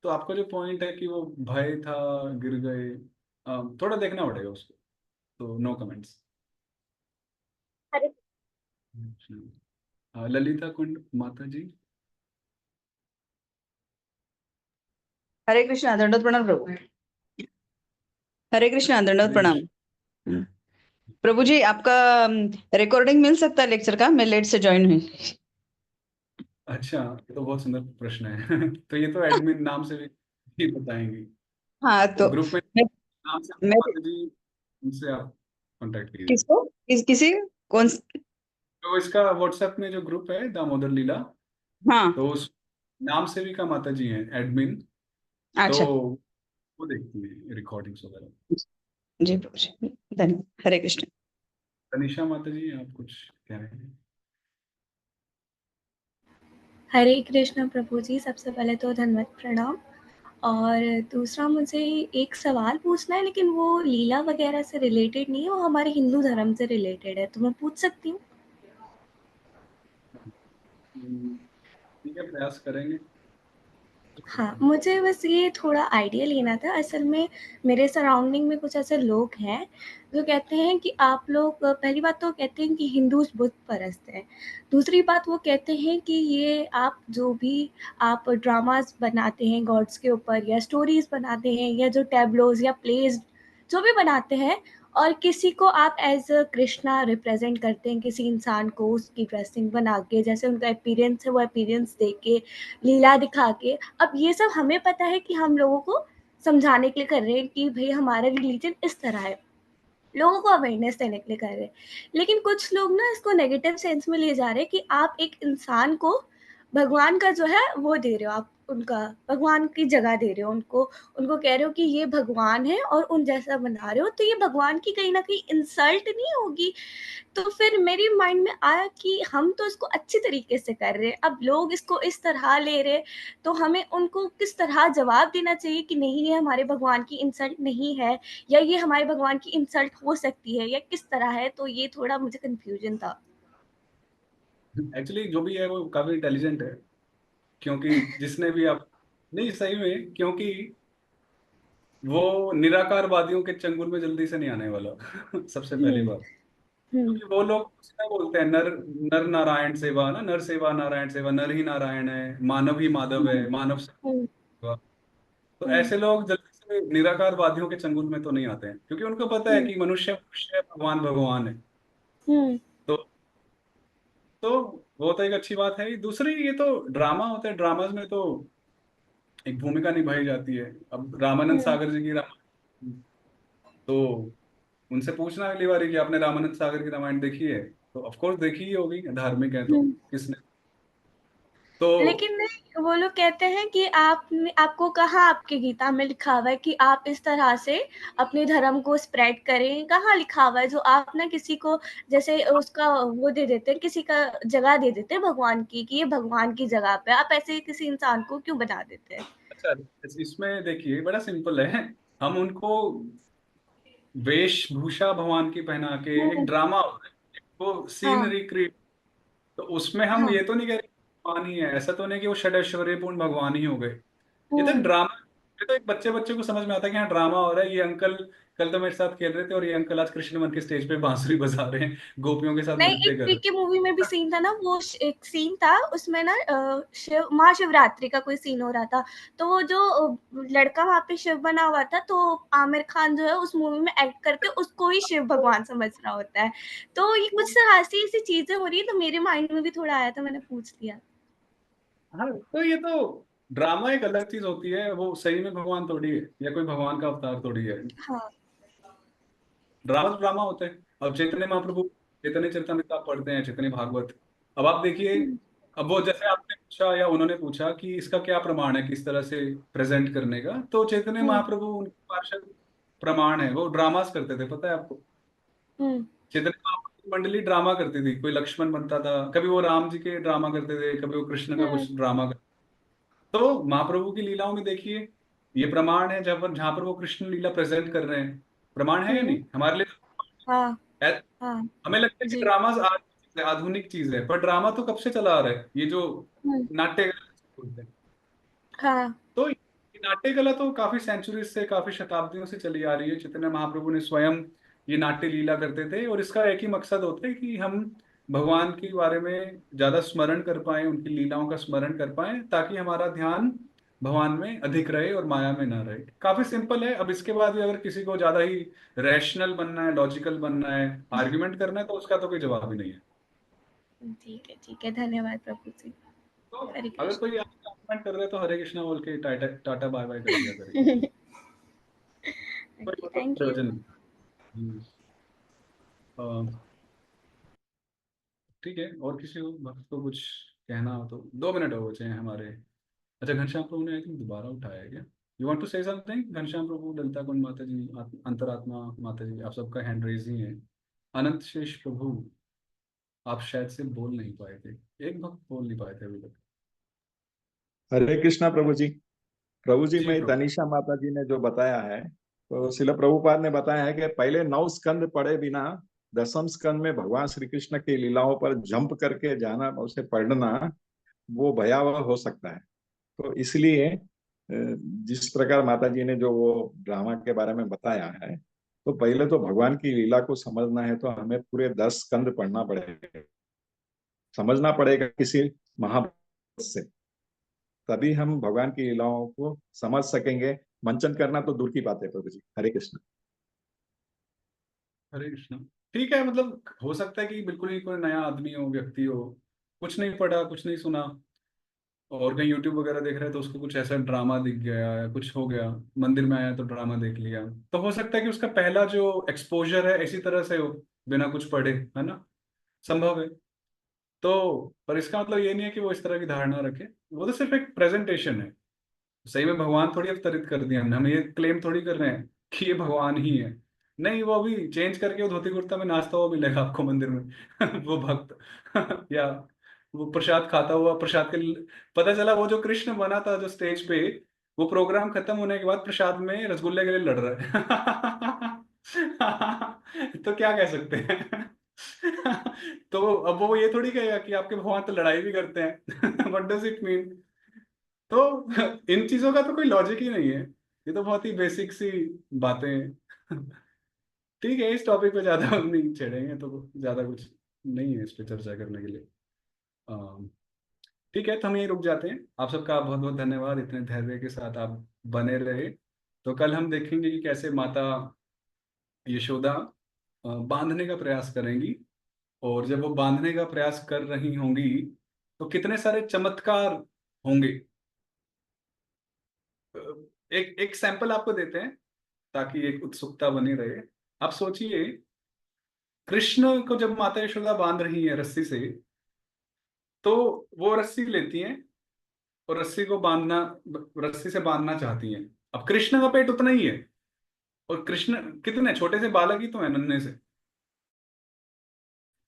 आपका जो पॉइंट है कि वो भय था, गिर गए, थोड़ा देखना पड़ेगा उसको, तो नो कमेंट्स। अरे ललिता कुंड माता जी। हरे कृष्णा, दंडवत प्रणाम प्रभु। हरे कृष्णा, दंडवत हरे प्रणाम। प्रभु जी, आपका रिकॉर्डिंग मिल सकता है लेक्चर का? मैं लेट से ज्वाइन हुई। अच्छा, ये तो बहुत सुंदर प्रश्न है। तो ये तो एडमिन नाम से भी बताएंगे। हाँ, तो ग्रुप में मैं नाम से मैं माता जी, उनसे आप कांटेक्ट कीजिए। किसको किसी कौन? तो इसका व्हाट्सएप में जो ग्रुप है दामोदर लीला, हाँ, तो उस नाम से भी का माता जी हैं एडमिन, तो अच्छा वो देखती है रिकॉर्डिंग्स वगैरह। जी प्रभु जी, धन्यवाद। हरे कृष्ण। तनिषा माता जी, आप कुछ कह रहे हैं? हरे कृष्ण प्रभु जी, सबसे पहले तो धन्यवाद प्रणाम। और दूसरा मुझे एक सवाल पूछना है, लेकिन वो लीला वगैरह से रिलेटेड नहीं है, वो हमारे हिंदू धर्म से रिलेटेड है, तो मैं पूछ सकती हूँ? ठीक है, प्रयास करेंगे। हाँ, मुझे बस ये थोड़ा आइडिया लेना था। असल में मेरे सराउंडिंग में कुछ ऐसे लोग हैं जो कहते हैं कि आप लोग, पहली बात तो कहते हैं कि हिंदूज़ बुत परस्त हैं। दूसरी बात वो कहते हैं कि ये आप जो भी आप ड्रामास बनाते हैं गॉड्स के ऊपर, या स्टोरीज़ बनाते हैं, या जो टैब्लोज़ या प्लेज़ जो भी बनाते हैं, और किसी को आप एज़ अ कृष्णा रिप्रेज़ेंट करते हैं, किसी इंसान को उसकी ड्रेसिंग बना के, जैसे उनका अपीयरेंस है वो अपीयरेंस दे के, लीला दिखा के। अब ये सब हमें पता है कि हम लोगों को समझाने के लिए कर रहे हैं कि भई हमारा रिलीजन इस तरह है, लोगों को अवेयरनेस देने के लिए कर रहे हैं। लेकिन कुछ लोग ना इसको नेगेटिव सेंस में ले जा रहे हैं कि आप एक इंसान को भगवान का जो है वो दे रहे हो, आप उनका भगवान की जगह दे रहे हो उनको, उनको कह रहे हो कि ये भगवान है और उन जैसा बना रहे हो, तो ये भगवान की कहीं न कहीं इंसल्ट नहीं होगी? तो फिर मेरे माइंड में आया कि हम तो इसको अच्छी तरीके से कर रहे हैं, अब लोग इसको इस तरह ले रहे हैं, तो हमें उनको किस तरह जवाब देना चाहिए कि नहीं, ये हमारे भगवान की इंसल्ट नहीं है, या ये हमारे भगवान की इंसल्ट हो सकती है, या किस तरह है? तो ये थोड़ा मुझे कन्फ्यूजन था। एक्चुअली जो भी है वो काफी इंटेलिजेंट है, क्योंकि जिसने भी आप, नहीं सही में, क्योंकि वो निराकारवादियों के चंगुल में जल्दी से नहीं आने वाला। सबसे पहली हुँ, बात, हुँ, क्योंकि वो लोग उसमें बोलते हैं नर नर नारायण सेवा, ना नर सेवा नारायण सेवा, नर ही नारायण है, मानव ही माधव हुँ, है, मानव हुँ, सेवा। तो हुँ, ऐसे लोग जल्दी से निराकारवादियों के चंगुल में तो नहीं आते हैं, क्योंकि उनको पता है हुँ, कि मनुष्य मनुष्य है, भगवान भगवान है। हुँ, तो तो वो तो एक अच्छी बात है। दूसरी, ये तो ड्रामा होता है, ड्रामाज में तो एक भूमिका निभाई जाती है। अब रामानंद हुँ, सागर जी की रामायण, तो उनसे पूछना अगली बार कि आपने रामानंद सागर की रामायण देखी है, तो ऑफ कोर्स देखी ही होगी, धार्मिक है तो हुँ। किसने। तो लेकिन नहीं, वो लोग कहते हैं कि आपने, आपको कहाँ आपकी गीता में लिखा हुआ है कि आप इस तरह से अपने धर्म को स्प्रेड करें? कहाँ लिखा हुआ है? जो आप ना किसी को जैसे उसका वो दे देते हैं, किसी का जगह दे देते हैं भगवान की, कि ये भगवान की जगह पे, आप ऐसे किसी इंसान को क्यों बना देते हैं? अच्छा, इसमें देखिए बड़ा सिंपल है। हम उनको वेशभूषा भगवान की पहना के, एक हुँ, ड्रामा होता है, वो सीन हाँ, रिक्रिएट, तो उसमें हम हाँ, ये तो नहीं कह रहे कि भगवान ही है, ऐसा तो नहीं कि वो षडैश्वर्यपूर्ण भगवान ही हो गए। ये तो एक हुँ। ड्रामा, ये तो एक बच्चे बच्चे को समझ में आता है कि हाँ ड्रामा हो रहा है। ये अंकल कल तो मेरे साथ खेल रहे थे, और ये अंकल आज कृष्ण मन के स्टेज पे बांसुरी बजा रहे हैं, गोपियों के साथ नहीं, नृत्य एक कर रहे पीके मूवी में भी सीन था ना, वो एक सीन था उसमें ना, शिव महाशिवरात्रि का कोई सीन हो रहा था, तो वो जो लड़का वहाँ पे शिव बना हुआ था, तो आमिर खान जो है उस मूवी में एक्ट करके उसको ही शिव भगवान समझ रहा होता है। तो ये कुछ तरह से ऐसी चीजें हो रही है, तो मेरे माइंड में भी थोड़ा आया था, मैंने पूछ लिया। हैं। हाँ, तो ये तो ड्रामा एक अलग चीज होती है, वो सही में भगवान थोड़ी है, या कोई भगवान का अवतार थोड़ी है। हाँ। ड्रामा तो ड्रामा होते हैं। अब चैतन्य महाप्रभु, चैतन्य चरितमृत आप पढ़ते हैं, चैतन्य भागवत, अब आप देखिए, हुँ, अब वो जैसे आपने पूछा या उन्होंने पूछा कि इसका क्या प्रमाण है किस तरह से प्रेजेंट करने का, तो चैतन्य हम्म महाप्रभु उनके पार्षद प्रमाण है, वो ड्रामास करते थे, पता है आपको। हम्म चैतन्य महाप्रभु की मंडली ड्रामा करती थी, कोई लक्ष्मण बनता था, कभी वो राम जी के ड्रामा करते थे, कभी वो कृष्ण का हम्म कुछ ड्रामा करते। तो महाप्रभु की लीलाओं में देखिए, ये प्रमाण है जहाँ पर वो कृष्ण लीला प्रेजेंट कर रहे हैं, प्रमाण है या हम्म नहीं हमारे लिए। हाँ ऐ- हाँ हमें लगता है कि जी ड्रामा आधुनिक चीज है, पर ड्रामा तो कब से चला आ रहा है, ये जो हम्म नाट्य बोलते हैं। हाँ तो ये नाट्य कला तो काफी सेंचुरीज से, काफी शताब्दियों से चली आ रही है। चैतन्य महाप्रभु ने स्वयं ये नाट्य लीला करते थे, और इसका एक ही मकसद होता है कि हम भगवान के बारे में ज्यादा स्मरण कर पाए, उनकी लीलाओं का स्मरण कर पाए, ताकि हमारा ध्यान भगवान में अधिक रहे और माया में ना रहे। काफी सिंपल है। अब इसके बाद भी अगर किसी को ज्यादा ही रैशनल बनना है, लॉजिकल बनना है, आर्ग्यूमेंट करना है, तो उसका तो कोई जवाब ही नहीं है। ठीक है, धन्यवाद प्रभु जी। तो हरे अगर कृष्ण। कोई आर्ग्यूमेंट कर रहे हैं तो हरे कृष्णा बोल के टाटा टाटा बाय बाय कर दिया करें, कोई ओके, मतलब थैंक यू। प्रयोजन नहीं। अ, ठीक है, और किसी को भक्त को कुछ कहना हो तो 2 मिनट हो बचे हैं हमारे। अच्छा, घनश्याम प्रभु ने आई थिंक दोबारा उठाया है क्या? You want to say something? Ghanshyam Prabhu, Lalita Kund माता जी, अंतरात्मा माता जी, आप सबका हैंड रेज ही है। अनंत शेष प्रभु, आप शायद से बोल नहीं पाए थे, एक भक्त बोल नहीं पाए थे अभी तक। हरे कृष्णा प्रभु जी। प्रभु जी, जी मैं प्रभु। तनिषा माता जी ने जो बताया है, तो शिल प्रभुपाद ने बताया है कि पहले 9 स्कंद पढ़े बिना 10म स्कंद में भगवान श्री कृष्ण की लीलाओं पर जंप करके जाना, उसे पढ़ना, वो भयावह हो सकता है। तो इसलिए जिस प्रकार माता जी ने जो वो ड्रामा के बारे में बताया है, तो पहले तो भगवान की लीला को समझना है तो हमें पूरे 10 स्कंद पढ़ना पड़ेगा, समझना पड़ेगा किसी महाभारत से, तभी हम भगवान की लीलाओं को समझ सकेंगे। मंचन करना तो दूर की बात है प्रभु जी। हरे कृष्ण। हरे कृष्णा। ठीक है, मतलब हो सकता है कि बिल्कुल ही कोई नया आदमी हो, व्यक्ति हो, कुछ नहीं पढ़ा, कुछ नहीं सुना, और कहीं यूट्यूब वगैरह देख रहे हैं तो उसको कुछ ऐसा ड्रामा दिख गया या कुछ हो गया, मंदिर में आया तो ड्रामा देख लिया, तो हो सकता है कि उसका पहला जो एक्सपोजर है इसी तरह से हो, बिना कुछ पढ़े, है ना? संभव है। तो पर इसका मतलब ये नहीं है कि वो इस तरह की धारणा रखे, वो तो सिर्फ एक प्रेजेंटेशन है। सही में भगवान थोड़ी अवतरित कर दिया हमने, हम ये क्लेम थोड़ी कर रहे हैं कि ये भगवान ही है। नहीं, वो अभी चेंज करके वो धोती कुर्ता में नाचता हुआ मिलेगा आपको मंदिर में वो भक्त या वो प्रसाद खाता हुआ, प्रसाद के पता चला वो जो कृष्ण बना था जो स्टेज पे, वो प्रोग्राम खत्म होने के बाद प्रसाद में रसगुल्ले के लिए लड़ रहा है तो क्या कह सकते हैं तो अब वो ये थोड़ी कहेगा कि आपके भगवान तो लड़ाई भी करते हैं व्हाट डज इट मीन? तो इन चीजों का तो कोई लॉजिक ही नहीं है, ये तो बहुत ही बेसिक सी बातें हैं ठीक है, इस टॉपिक पे ज्यादा हम नहीं छेड़ेंगे, तो ज्यादा कुछ नहीं है इस पे चर्चा करने के लिए। अम, ठीक है, तो हम यहीं रुक जाते हैं। आप सबका बहुत बहुत धन्यवाद, इतने धैर्य के साथ आप बने रहे। तो कल हम देखेंगे कि कैसे माता यशोदा बांधने का प्रयास करेंगी, और जब वो बांधने का प्रयास कर रही होंगी तो कितने सारे चमत्कार होंगे। एक एक सैंपल आपको देते हैं ताकि एक उत्सुकता बनी रहे। आप सोचिए, कृष्ण को जब माता यशोदा बांध रही है रस्सी से, तो वो रस्सी लेती हैं और रस्सी से बांधना चाहती हैं। अब कृष्ण का पेट उतना ही है, और कृष्ण कितने छोटे से बालक ही तो है, नन्हे से,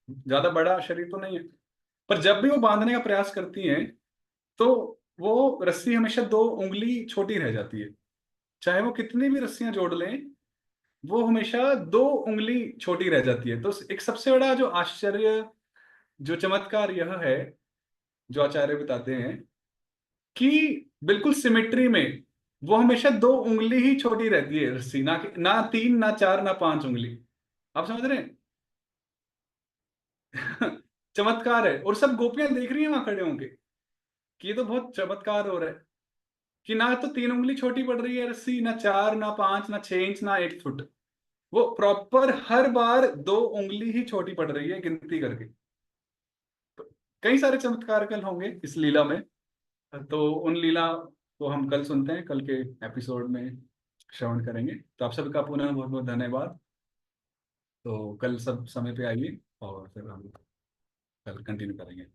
ज्यादा बड़ा शरीर तो नहीं है। पर जब भी वो बांधने का प्रयास करती हैं, तो वो रस्सी हमेशा 2 उंगली छोटी रह जाती है। चाहे वो कितनी भी रस्सियां जोड़ लें, वो हमेशा 2 उंगली छोटी रह जाती है। तो एक सबसे बड़ा जो आश्चर्य, जो चमत्कार यह है, जो आचार्य बताते हैं कि बिल्कुल सिमेट्री में वो हमेशा 2 उंगली ही छोटी रहती है रस्सी, ना 3, ना 4, ना 5 उंगली। आप समझ रहे हैं? चमत्कार है, और सब गोपियां देख रही हैं वहां खड़े होंगे कि ये तो बहुत चमत्कार हो रहा है कि ना तो 3 उंगली छोटी पड़ रही है रस्सी, ना 4, ना 5, ना 6 इंच, ना 8 फुट। वो प्रॉपर हर बार 2 उंगली ही छोटी पड़ रही है गिनती करके। तो कई सारे चमत्कार कल होंगे इस लीला में। तो उन लीला को हम कल सुनते हैं, कल के एपिसोड में श्रवण करेंगे। तो आप सबका पुनः बहुत बहुत धन्यवाद। तो कल सब समय पे आइए, और फिर हम कल कंटिन्यू करेंगे।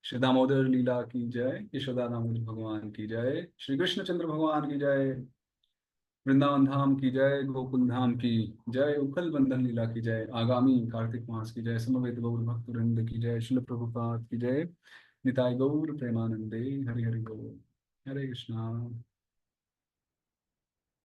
श्री दामोदर लीला की जय, यशोदा दामोदर भगवान की जय, श्री कृष्ण चंद्र भगवान की जय, वृंदावन धाम की जय, गोकुल धाम की जय, उखल बंधन लीला की जय, आगामी कार्तिक मास की जय, समवेत गौर भक्त वृंद की जय, शिल प्रभुपाद की जय, निताय गौर प्रेमानंदे, हरि हरि बोल, हरे कृष्णा।